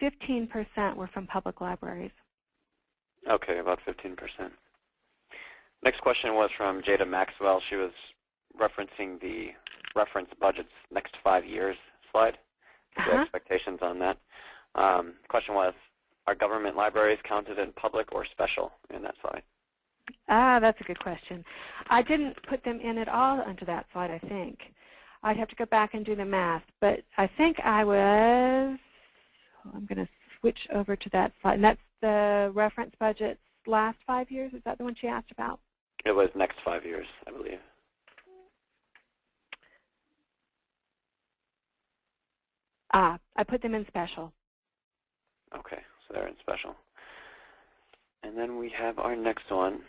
15% were from public libraries. Okay, about 15%. Next question was from Jada Maxwell. She was referencing the reference budget's next 5 years slide, the expectations on that. Question was, are government libraries counted in public or special in that slide? That's a good question. I didn't put them in at all onto that slide, I think. I'd have to go back and do the math, but I think I was, I'm going to switch over to that slide, and that's the reference budget's last 5 years. Is that the one she asked about? It was next 5 years, I believe. I put them in special. Okay, so they're in special. And then we have our next one.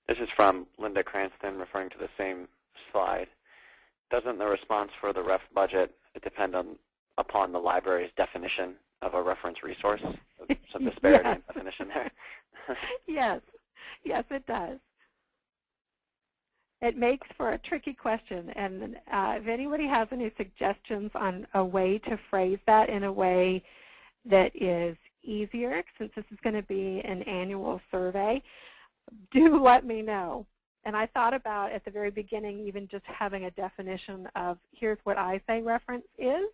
This is from Linda Cranston, referring to the same slide. Doesn't the response for the ref budget depend upon the library's definition of a reference resource? Some disparity in definition there. Yes, it does. It makes for a tricky question, and if anybody has any suggestions on a way to phrase that in a way that is easier, since this is going to be an annual survey, do let me know. And I thought about at the very beginning even just having a definition of here's what I say reference is,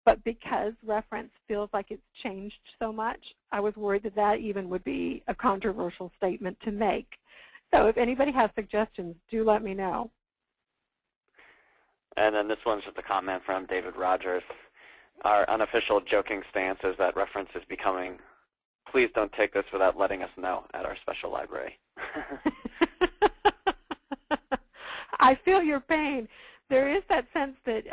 but because reference feels like it's changed so much, I was worried that that even would be a controversial statement to make. So if anybody has suggestions, do let me know. And then this one's just a comment from David Rogers. Our unofficial joking stance is that reference is becoming, please don't take this without letting us know at our special library. I feel your pain. There is that sense that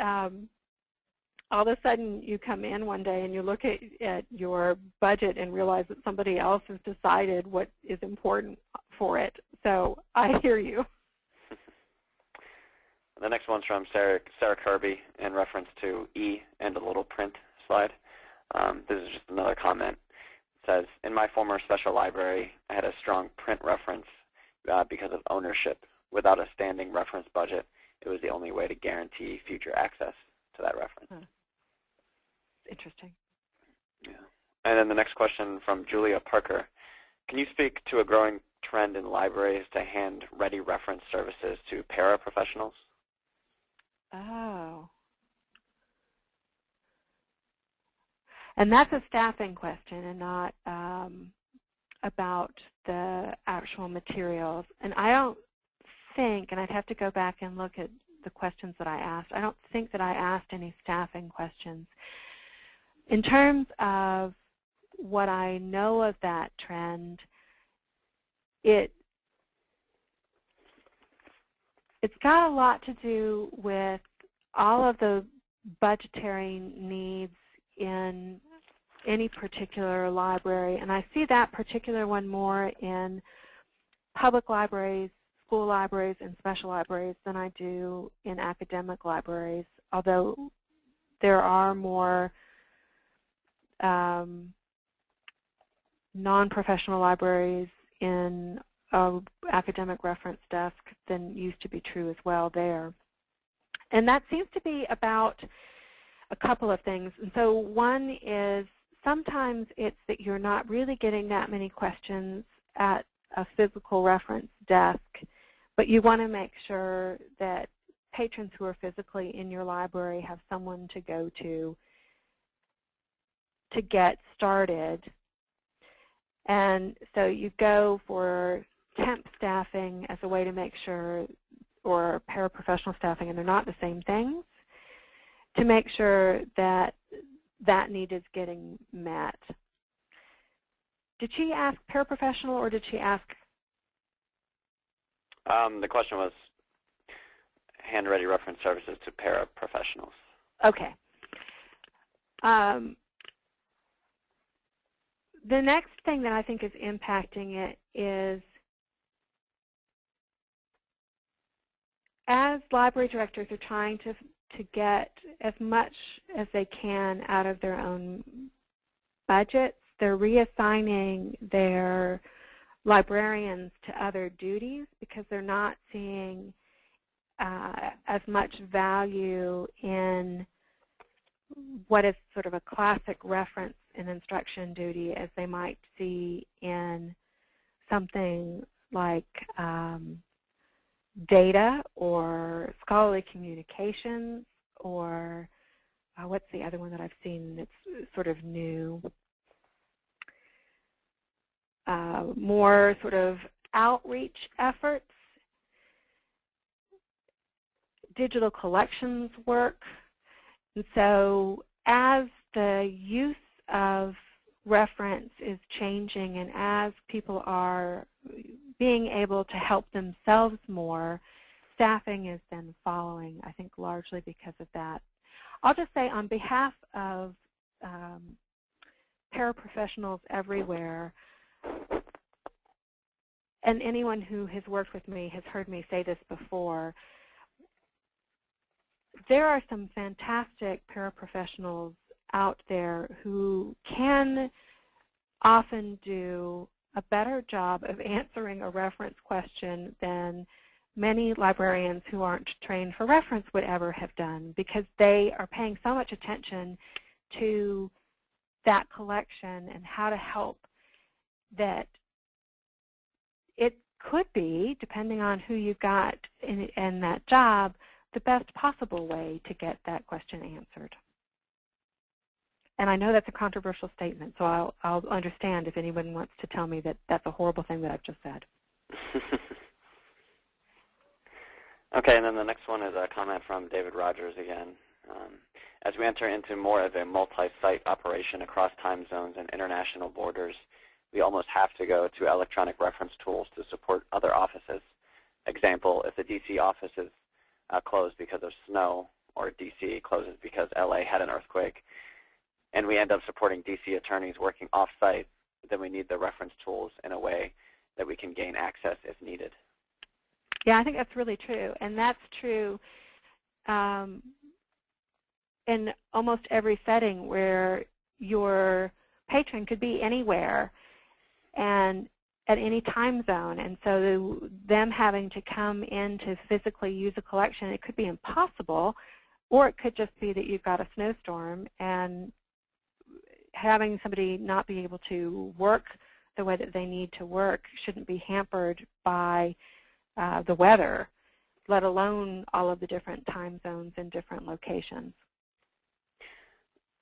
all of a sudden you come in one day and you look at your budget and realize that somebody else has decided what is important for it. So I hear you. The next one's from Sarah Kirby in reference to E and a little print slide. This is just another comment. It says, in my former special library, I had a strong print reference because of ownership. Without a standing reference budget, it was the only way to guarantee future access to that reference. Huh. Interesting. Yeah. And then the next question from Julia Parker. Can you speak to a growing trend in libraries to hand ready reference services to paraprofessionals? Oh. And that's a staffing question and not about the actual materials. And I don't think, and I'd have to go back and look at the questions that I asked, I don't think that I asked any staffing questions. In terms of what I know of that trend, it's got a lot to do with all of the budgetary needs in any particular library, and I see that particular one more in public libraries, school libraries, and special libraries than I do in academic libraries, although there are more non-professional libraries in academic reference desk than used to be true as well there. And that seems to be about a couple of things. And so one is sometimes it's that you're not really getting that many questions at a physical reference desk, but you want to make sure that patrons who are physically in your library have someone to go to get started. And so you go for temp staffing as a way to make sure, or paraprofessional staffing, and they're not the same things, to make sure that that need is getting met. Did she ask paraprofessional or did she ask? The question was hand-ready reference services to paraprofessionals. Okay. The next thing that I think is impacting it is as library directors are trying to get as much as they can out of their own budgets, they're reassigning their librarians to other duties because they're not seeing as much value in what is sort of a classic reference an instruction duty as they might see in something like data or scholarly communications, or what's the other one that I've seen that's sort of new? More sort of outreach efforts, digital collections work. And so as the use of reference is changing and as people are being able to help themselves more, staffing is then following, I think, largely because of that. I'll just say on behalf of paraprofessionals everywhere, and anyone who has worked with me has heard me say this before, there are some fantastic paraprofessionals out there who can often do a better job of answering a reference question than many librarians who aren't trained for reference would ever have done, because they are paying so much attention to that collection and how to help that it could be, depending on who you've got in that job, the best possible way to get that question answered. And I know that's a controversial statement, so I'll understand if anyone wants to tell me that that's a horrible thing that I've just said. Okay, and then the next one is a comment from David Rogers again. As we enter into more of a multi-site operation across time zones and international borders, we almost have to go to electronic reference tools to support other offices. Example, if the DC office is closed because of snow, or DC closes because LA had an earthquake, and we end up supporting DC attorneys working off-site, then we need the reference tools in a way that we can gain access if needed. Yeah, I think that's really true, and that's true in almost every setting where your patron could be anywhere and at any time zone, and so them having to come in to physically use a collection, it could be impossible, or it could just be that you've got a snowstorm, and having somebody not be able to work the way that they need to work shouldn't be hampered by the weather, let alone all of the different time zones and different locations.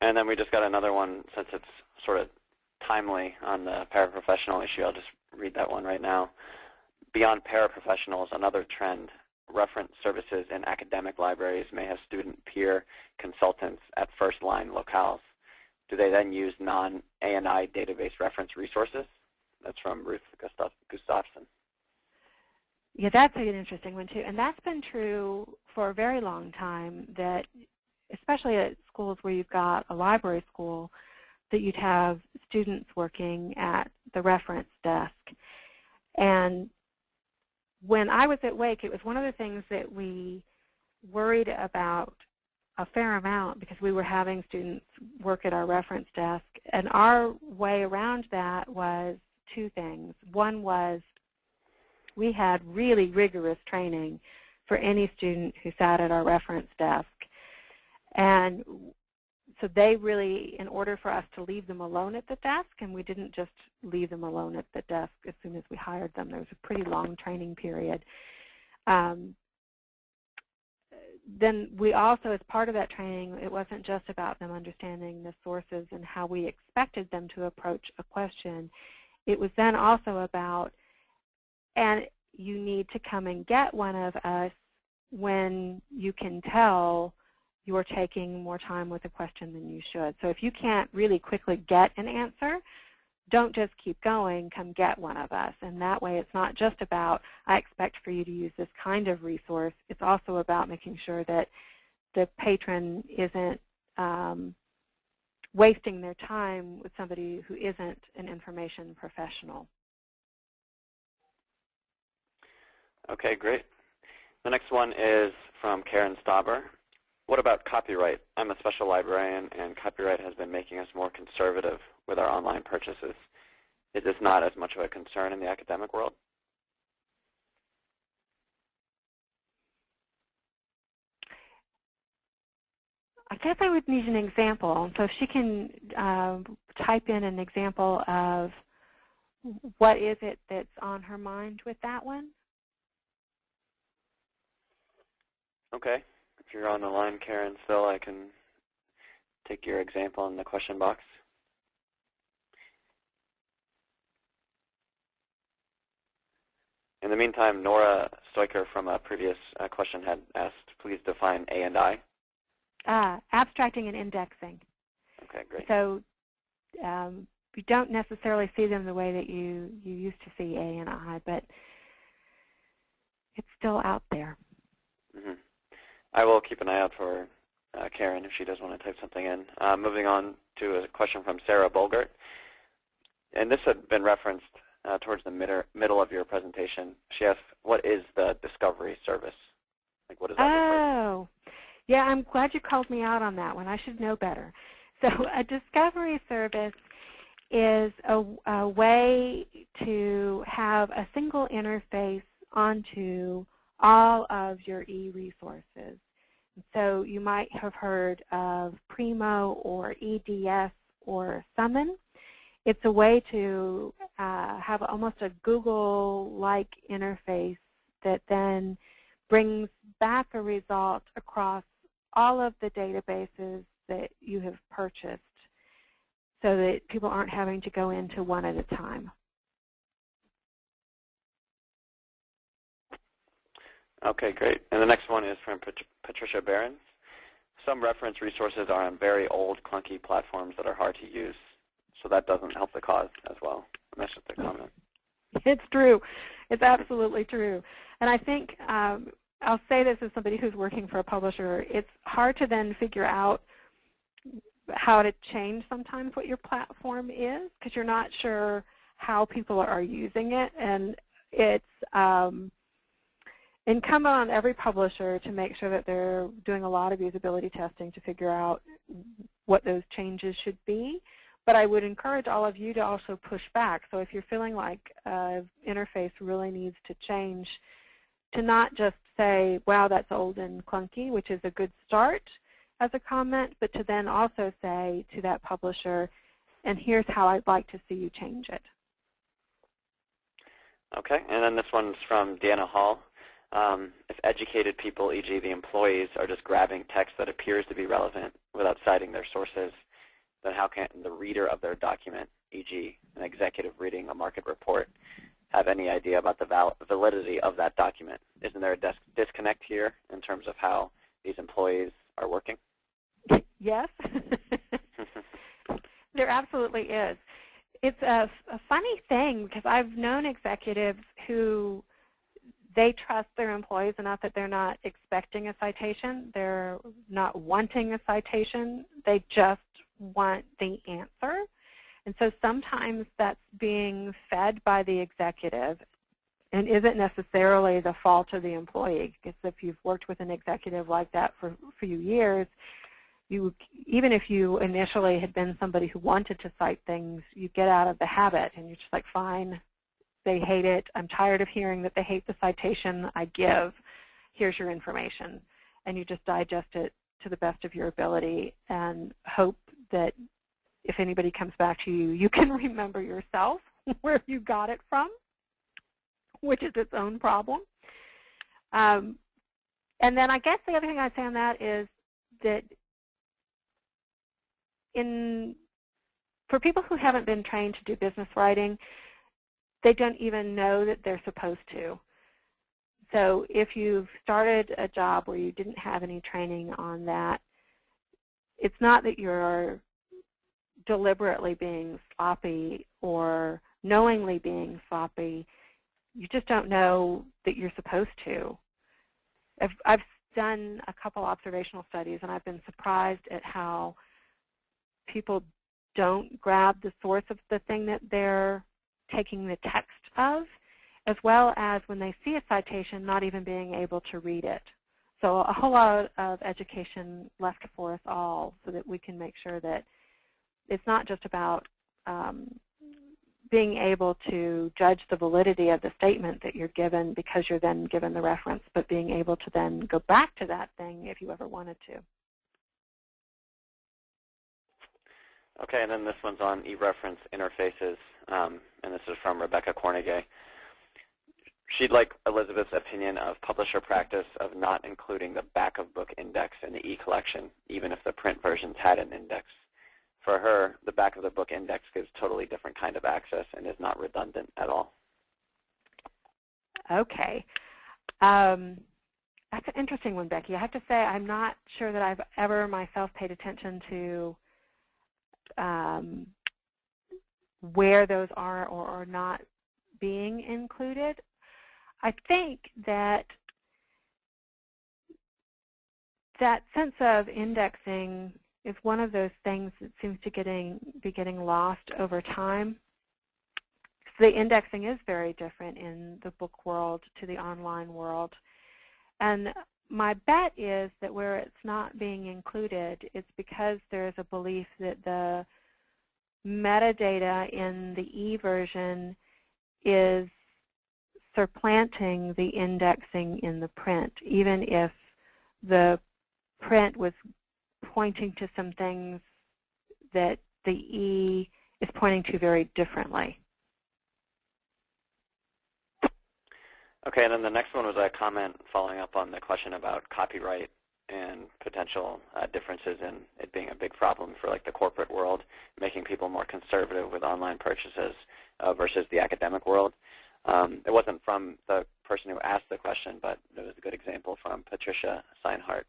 And then we just got another one, since it's sort of timely on the paraprofessional issue. I'll just read that one right now. Beyond paraprofessionals, another trend, reference services in academic libraries may have student peer consultants at first-line locales. Do they then use non-ANI database reference resources? That's from Ruth Gustafson. Yeah, that's an interesting one too, and that's been true for a very long time, that especially at schools where you've got a library school, that you'd have students working at the reference desk. And when I was at Wake, it was one of the things that we worried about a fair amount, because we were having students work at our reference desk, and our way around that was two things. One was we had really rigorous training for any student who sat at our reference desk. And so they really, in order for us to leave them alone at the desk, and we didn't just leave them alone at the desk as soon as we hired them, there was a pretty long training period. Then we also, as part of that training, it wasn't just about them understanding the sources and how we expected them to approach a question. It was then also about, and you need to come and get one of us when you can tell you're taking more time with a question than you should. So if you can't really quickly get an answer, don't just keep going, come get one of us. And that way it's not just about, I expect for you to use this kind of resource. It's also about making sure that the patron isn't wasting their time with somebody who isn't an information professional. Okay, great. The next one is from Karen Stauber. What about copyright? I'm a special librarian, and copyright has been making us more conservative with our online purchases. Is this not as much of a concern in the academic world? I guess I would need an example. So if she can type in an example of what is it that's on her mind with that one. Okay. If you're on the line, Karen, still, I can take your example in the question box. In the meantime, Nora Stoiker from a previous question had asked, please define A and I. Abstracting and indexing. Okay, great. So you don't necessarily see them the way that you used to see A and I, but it's still out there. Mm-hmm. I will keep an eye out for Karen if she does want to type something in. Moving on to a question from Sarah Bolgert. And this had been referenced towards the middle of your presentation. She asked, what is the discovery service? Like, what does that refer to? Yeah, I'm glad you called me out on that one. I should know better. So a discovery service is a way to have a single interface onto all of your e-resources. So you might have heard of Primo or EDS or Summon. It's a way to have almost a Google-like interface that then brings back a result across all of the databases that you have purchased so that people aren't having to go into one at a time. Okay, great. And the next one is from Patricia Behrens. Some reference resources are on very old, clunky platforms that are hard to use, so that doesn't help the cause as well. And that's just a comment. It's true. It's absolutely true. And I think I'll say this as somebody who's working for a publisher. It's hard to then figure out how to change sometimes what your platform is because you're not sure how people are using it. And it's incumbent on every publisher to make sure that they're doing a lot of usability testing to figure out what those changes should be. But I would encourage all of you to also push back. So if you're feeling like an interface really needs to change, to not just say, wow, that's old and clunky, which is a good start as a comment, but to then also say to that publisher, and here's how I'd like to see you change it. Okay, and then this one's from Deanna Hall. If educated people, e.g. the employees, are just grabbing text that appears to be relevant without citing their sources, then how can the reader of their document, e.g. an executive reading a market report, have any idea about the validity of that document? Isn't there a disconnect here in terms of how these employees are working? Yes, there absolutely is. It's a funny thing because I've known executives who they trust their employees enough that they're not expecting a citation. They're not wanting a citation. They just want the answer. And so sometimes that's being fed by the executive and isn't necessarily the fault of the employee. Because if you've worked with an executive like that for a few years, even if you initially had been somebody who wanted to cite things, you get out of the habit and you're just like, fine, they hate it. I'm tired of hearing that they hate the citation I give. Here's your information. And you just digest it to the best of your ability and hope that if anybody comes back to you, you can remember yourself where you got it from, which is its own problem. And then I guess the other thing I'd say on that is that for people who haven't been trained to do business writing, they don't even know that they're supposed to. So if you've started a job where you didn't have any training on that, it's not that you're deliberately being sloppy or knowingly being sloppy. You just don't know that you're supposed to. I've done a couple observational studies, and I've been surprised at how people don't grab the source of the thing that they're taking the text of, as well as when they see a citation, not even being able to read it. So a whole lot of education left for us all so that we can make sure that it's not just about being able to judge the validity of the statement that you're given because you're then given the reference, but being able to then go back to that thing if you ever wanted to. Okay, and then this one's on e-reference interfaces, and this is from Rebecca Cornegay. She'd like Elisabeth's opinion of publisher practice of not including the back of book index in the e-collection, even if the print versions had an index. For her, the back of the book index gives totally different kind of access and is not redundant at all. Okay. That's an interesting one, Becky. I have to say I'm not sure that I've ever myself paid attention to where those are or are not being included. I think that that sense of indexing is one of those things that seems to be getting lost over time. So the indexing is very different in the book world to the online world. And my bet is that where it's not being included, it's because there's a belief that the metadata in the e-version is supplanting the indexing in the print, even if the print was pointing to some things that the e is pointing to very differently. Okay, and then the next one was a comment following up on the question about copyright and potential differences in it being a big problem for like the corporate world, making people more conservative with online purchases versus the academic world. It wasn't from the person who asked the question, but it was a good example from Patricia Seinhardt.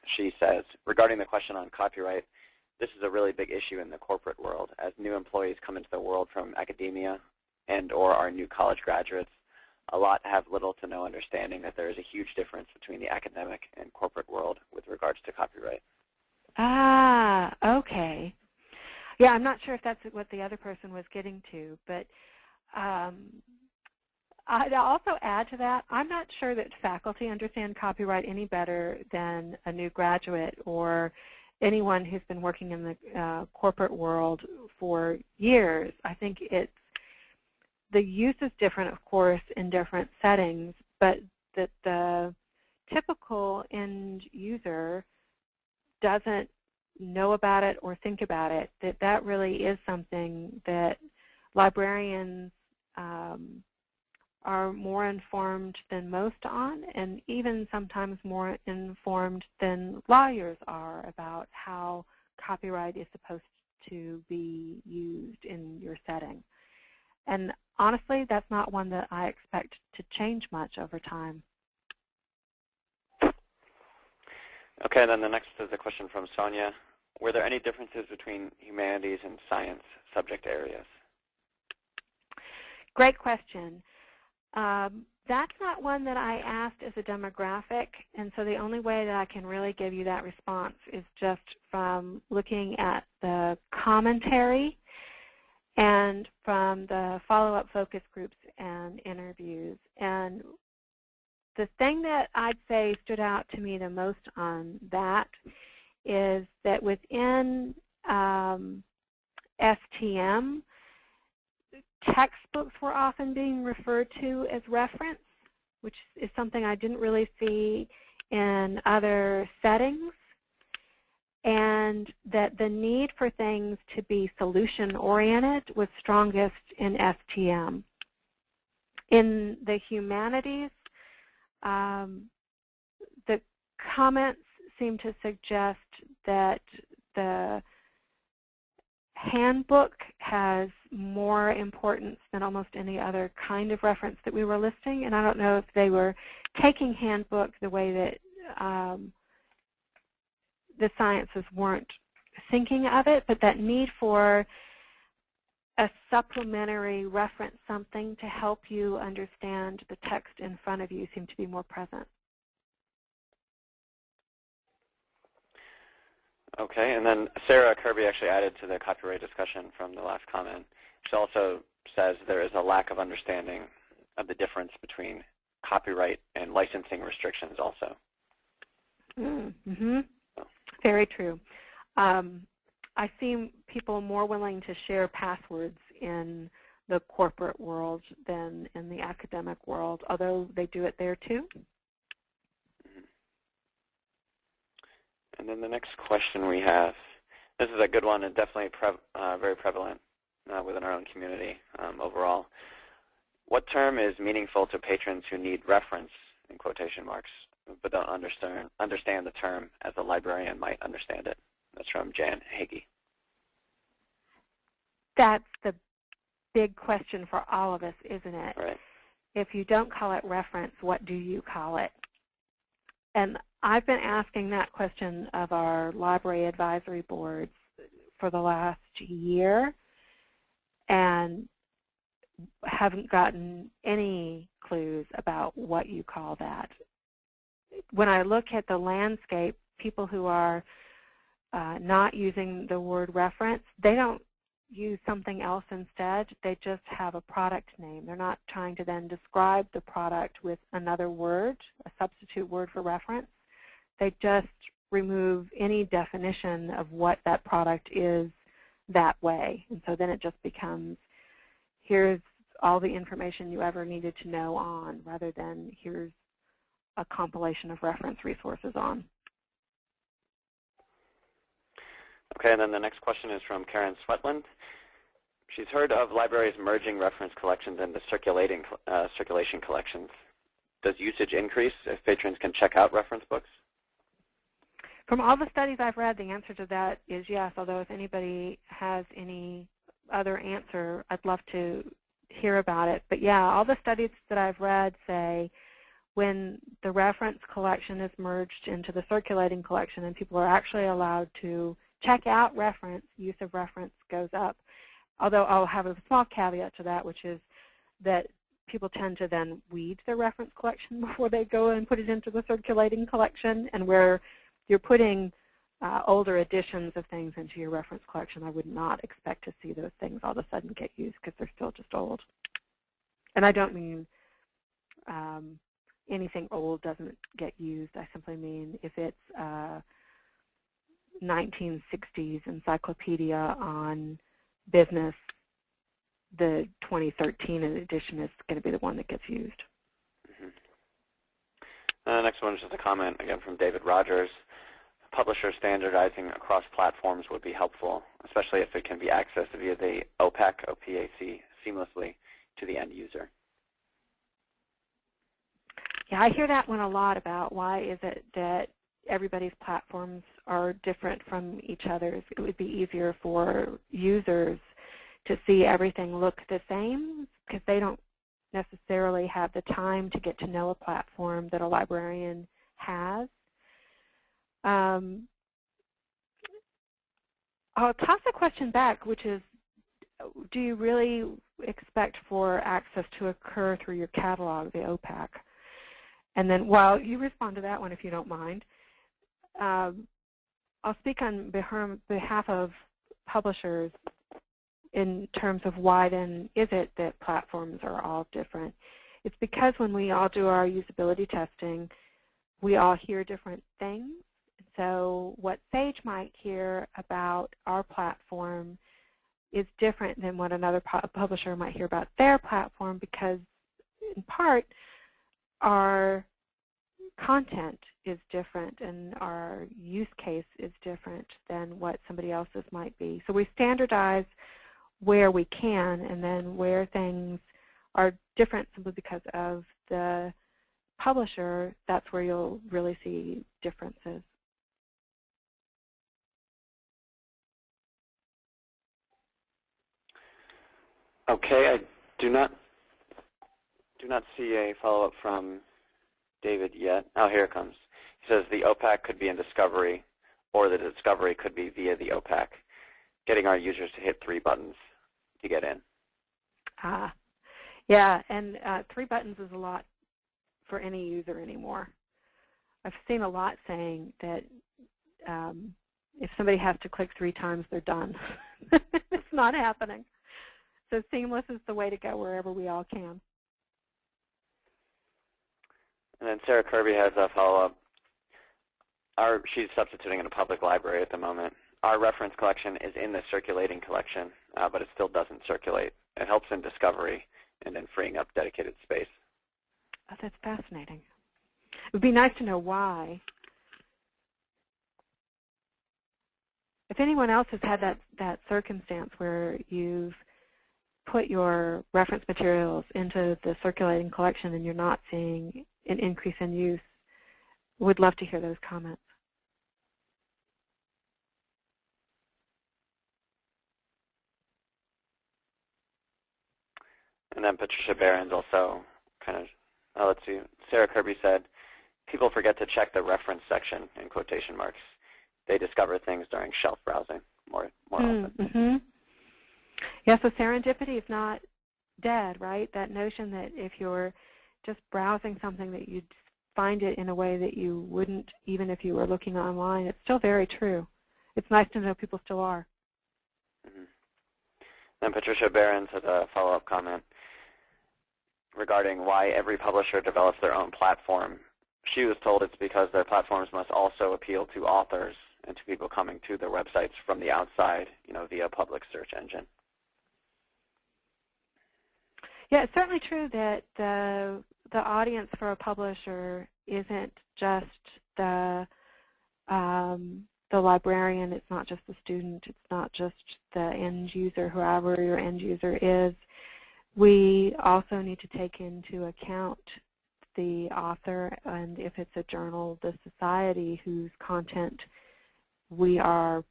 She says, regarding the question on copyright, this is a really big issue in the corporate world. As new employees come into the world from academia and or are new college graduates, a lot have little to no understanding that there is a huge difference between the academic and corporate world with regards to copyright. Ah, okay. Yeah, I'm not sure if that's what the other person was getting to, but I'd also add to that, I'm not sure that faculty understand copyright any better than a new graduate or anyone who's been working in the corporate world for years. I think the use is different, of course, in different settings, but that the typical end user doesn't know about it or think about it, that really is something that librarians are more informed than most on, and even sometimes more informed than lawyers are about how copyright is supposed to be used in your setting. And honestly, that's not one that I expect to change much over time. Okay, then the next is a question from Sonia. Were there any differences between humanities and science subject areas? Great question. That's not one that I asked as a demographic, and so the only way that I can really give you that response is just from looking at the commentary and from the follow-up focus groups and interviews. And the thing that I'd say stood out to me the most on that is that within STM, textbooks were often being referred to as reference, which is something I didn't really see in other settings, and that the need for things to be solution-oriented was strongest in STM. In the humanities, the comments seem to suggest that the handbook has more importance than almost any other kind of reference that we were listing, and I don't know if they were taking handbook the way that the sciences weren't thinking of it, but that need for a supplementary reference, something to help you understand the text in front of you, seemed to be more present. Okay, and then Sarah Kirby actually added to the copyright discussion from the last comment. She also says there is a lack of understanding of the difference between copyright and licensing restrictions also. Mm-hmm. Very true. I see people more willing to share passwords in the corporate world than in the academic world, although they do it there too. And then the next question we have, This is a good one and definitely very prevalent within our own community overall. What term is meaningful to patrons who need reference, in quotation marks, but don't understand the term as a librarian might understand it? That's from Jan Hagee. That's the big question for all of us, isn't it? Right. If you don't call it reference, what do you call it? And I've been asking that question of our library advisory boards for the last year and haven't gotten any clues about what you call that. When I look at the landscape, people who are not using the word reference, they don't use something else instead. They just have a product name. They're not trying to then describe the product with another word, a substitute word for reference. They just remove any definition of what that product is that way. And so then it just becomes, here's all the information you ever needed to know on, rather than here's a compilation of reference resources on. Okay, and then the next question is from Karen Sweatland. She's heard of libraries merging reference collections into circulation collections. Does usage increase if patrons can check out reference books? From all the studies I've read, the answer to that is yes, although if anybody has any other answer, I'd love to hear about it. But yeah, all the studies that I've read say when the reference collection is merged into the circulating collection and people are actually allowed to check out reference, use of reference goes up. Although I'll have a small caveat to that, which is that people tend to then weed their reference collection before they go and put it into the circulating collection. And where you're putting older editions of things into your reference collection, I would not expect to see those things all of a sudden get used because they're still just old. And I don't mean anything old doesn't get used. I simply mean if it's 1960s encyclopedia on business, the 2013 edition is going to be the one that gets used. Mm-hmm. The next one is just a comment, again, from David Rogers. Publisher standardizing across platforms would be helpful, especially if it can be accessed via the OPAC, OPAC, seamlessly to the end user. Yeah, I hear that one a lot about why is it that everybody's platforms are different from each other's. It would be easier for users to see everything look the same because they don't necessarily have the time to get to know a platform that a librarian has. I'll toss a question back, which is, do you really expect for access to occur through your catalog, the OPAC? And then while you respond to that one, if you don't mind, I'll speak on behalf of publishers in terms of why then is it that platforms are all different. It's because when we all do our usability testing, we all hear different things. So what Sage might hear about our platform is different than what another publisher might hear about their platform because, in part, our content is different and our use case is different than what somebody else's might be. So we standardize where we can, and then where things are different simply because of the publisher, that's where you'll really see differences. Okay, I do not see a follow-up from David yet. Oh, here it comes. He says the OPAC could be in Discovery, or the Discovery could be via the OPAC, getting our users to hit 3 buttons to get in. Yeah, and 3 buttons is a lot for any user anymore. I've seen a lot saying that if somebody has to click 3 times, they're done. It's not happening. So seamless is the way to go wherever we all can. And then Sarah Kirby has a follow-up. She's substituting in a public library at the moment. Our reference collection is in the circulating collection, but it still doesn't circulate. It helps in discovery and in freeing up dedicated space. Oh, that's fascinating. It would be nice to know why. if anyone else has had that circumstance where you've put your reference materials into the circulating collection and you're not seeing an increase in use, would love to hear those comments. And then Patricia Barron's also kind of, let's see, Sarah Kirby said, people forget to check the reference section in quotation marks. They discover things during shelf browsing more often. Mm-hmm. Yeah, so serendipity is not dead, right? That notion that if you're just browsing something that you'd find it in a way that you wouldn't even if you were looking online, it's still very true. It's nice to know people still are. Mm-hmm. Then Patricia Barron's had a follow-up comment regarding why every publisher develops their own platform. She was told it's because their platforms must also appeal to authors and to people coming to their websites from the outside, via a public search engine. Yeah, it's certainly true that the audience for a publisher isn't just the librarian. It's not just the student. It's not just the end user, whoever your end user is. We also need to take into account the author, and if it's a journal, the society whose content we are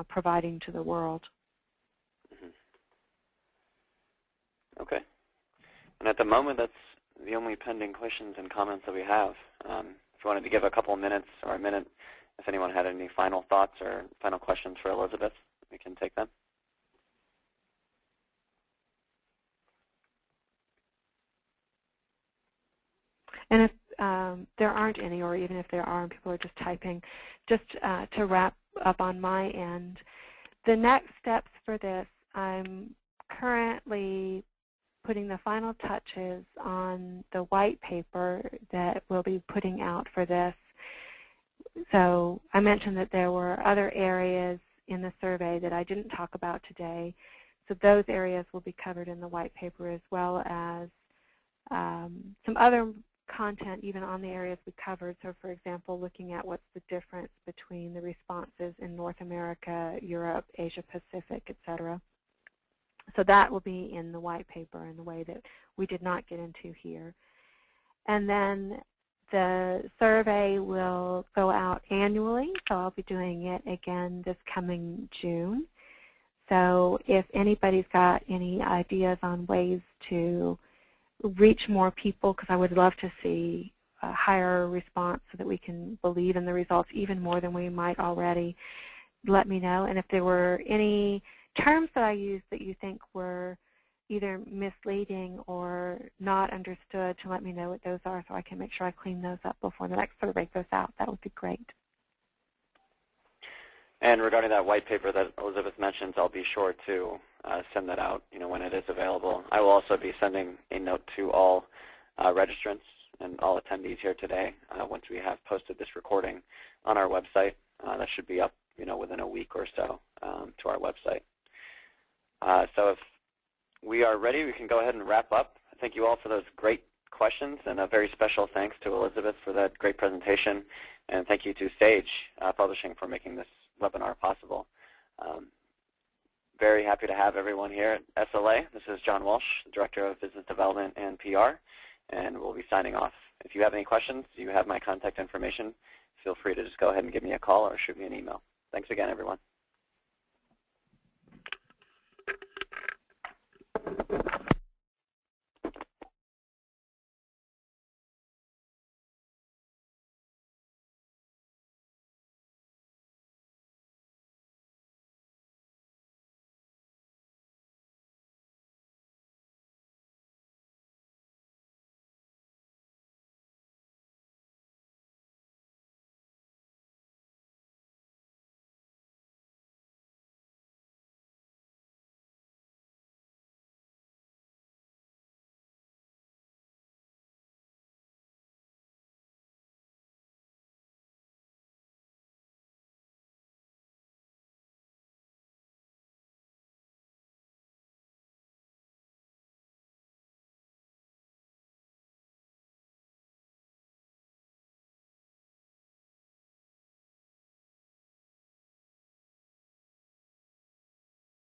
providing to the world. Mm-hmm. Okay. And at the moment, that's the only pending questions and comments that we have. If you wanted to give a couple of minutes or a minute, if anyone had any final thoughts or final questions for Elisabeth, we can take them. And if there aren't any, or even if there are and people are just typing, just to wrap up on my end, the next steps for this, I'm currently putting the final touches on the white paper that we'll be putting out for this. So I mentioned that there were other areas in the survey that I didn't talk about today. So those areas will be covered in the white paper, as well as some other content even on the areas we covered. So for example, looking at what's the difference between the responses in North America, Europe, Asia Pacific, etc. So that will be in the white paper in the way that we did not get into here. And then the survey will go out annually, so I'll be doing it again this coming June. So if anybody's got any ideas on ways to reach more people, because I would love to see a higher response so that we can believe in the results even more than we might already, let me know. And if there were any terms that I used that you think were either misleading or not understood, to let me know what those are so I can make sure I clean those up before the next survey goes out. That would be great. And regarding that white paper that Elisabeth mentioned, I'll be sure to send that out, when it is available. I will also be sending a note to all registrants and all attendees here today once we have posted this recording on our website. That should be up, within a week or so to our website. So if we are ready, we can go ahead and wrap up. Thank you all for those great questions, and a very special thanks to Elisabeth for that great presentation, and thank you to Sage Publishing for making this webinar possible. Very happy to have everyone here at SLA. This is John Walsh, Director of Business Development and PR, and we'll be signing off. If you have any questions, you have my contact information. Feel free to just go ahead and give me a call or shoot me an email. Thanks again, everyone.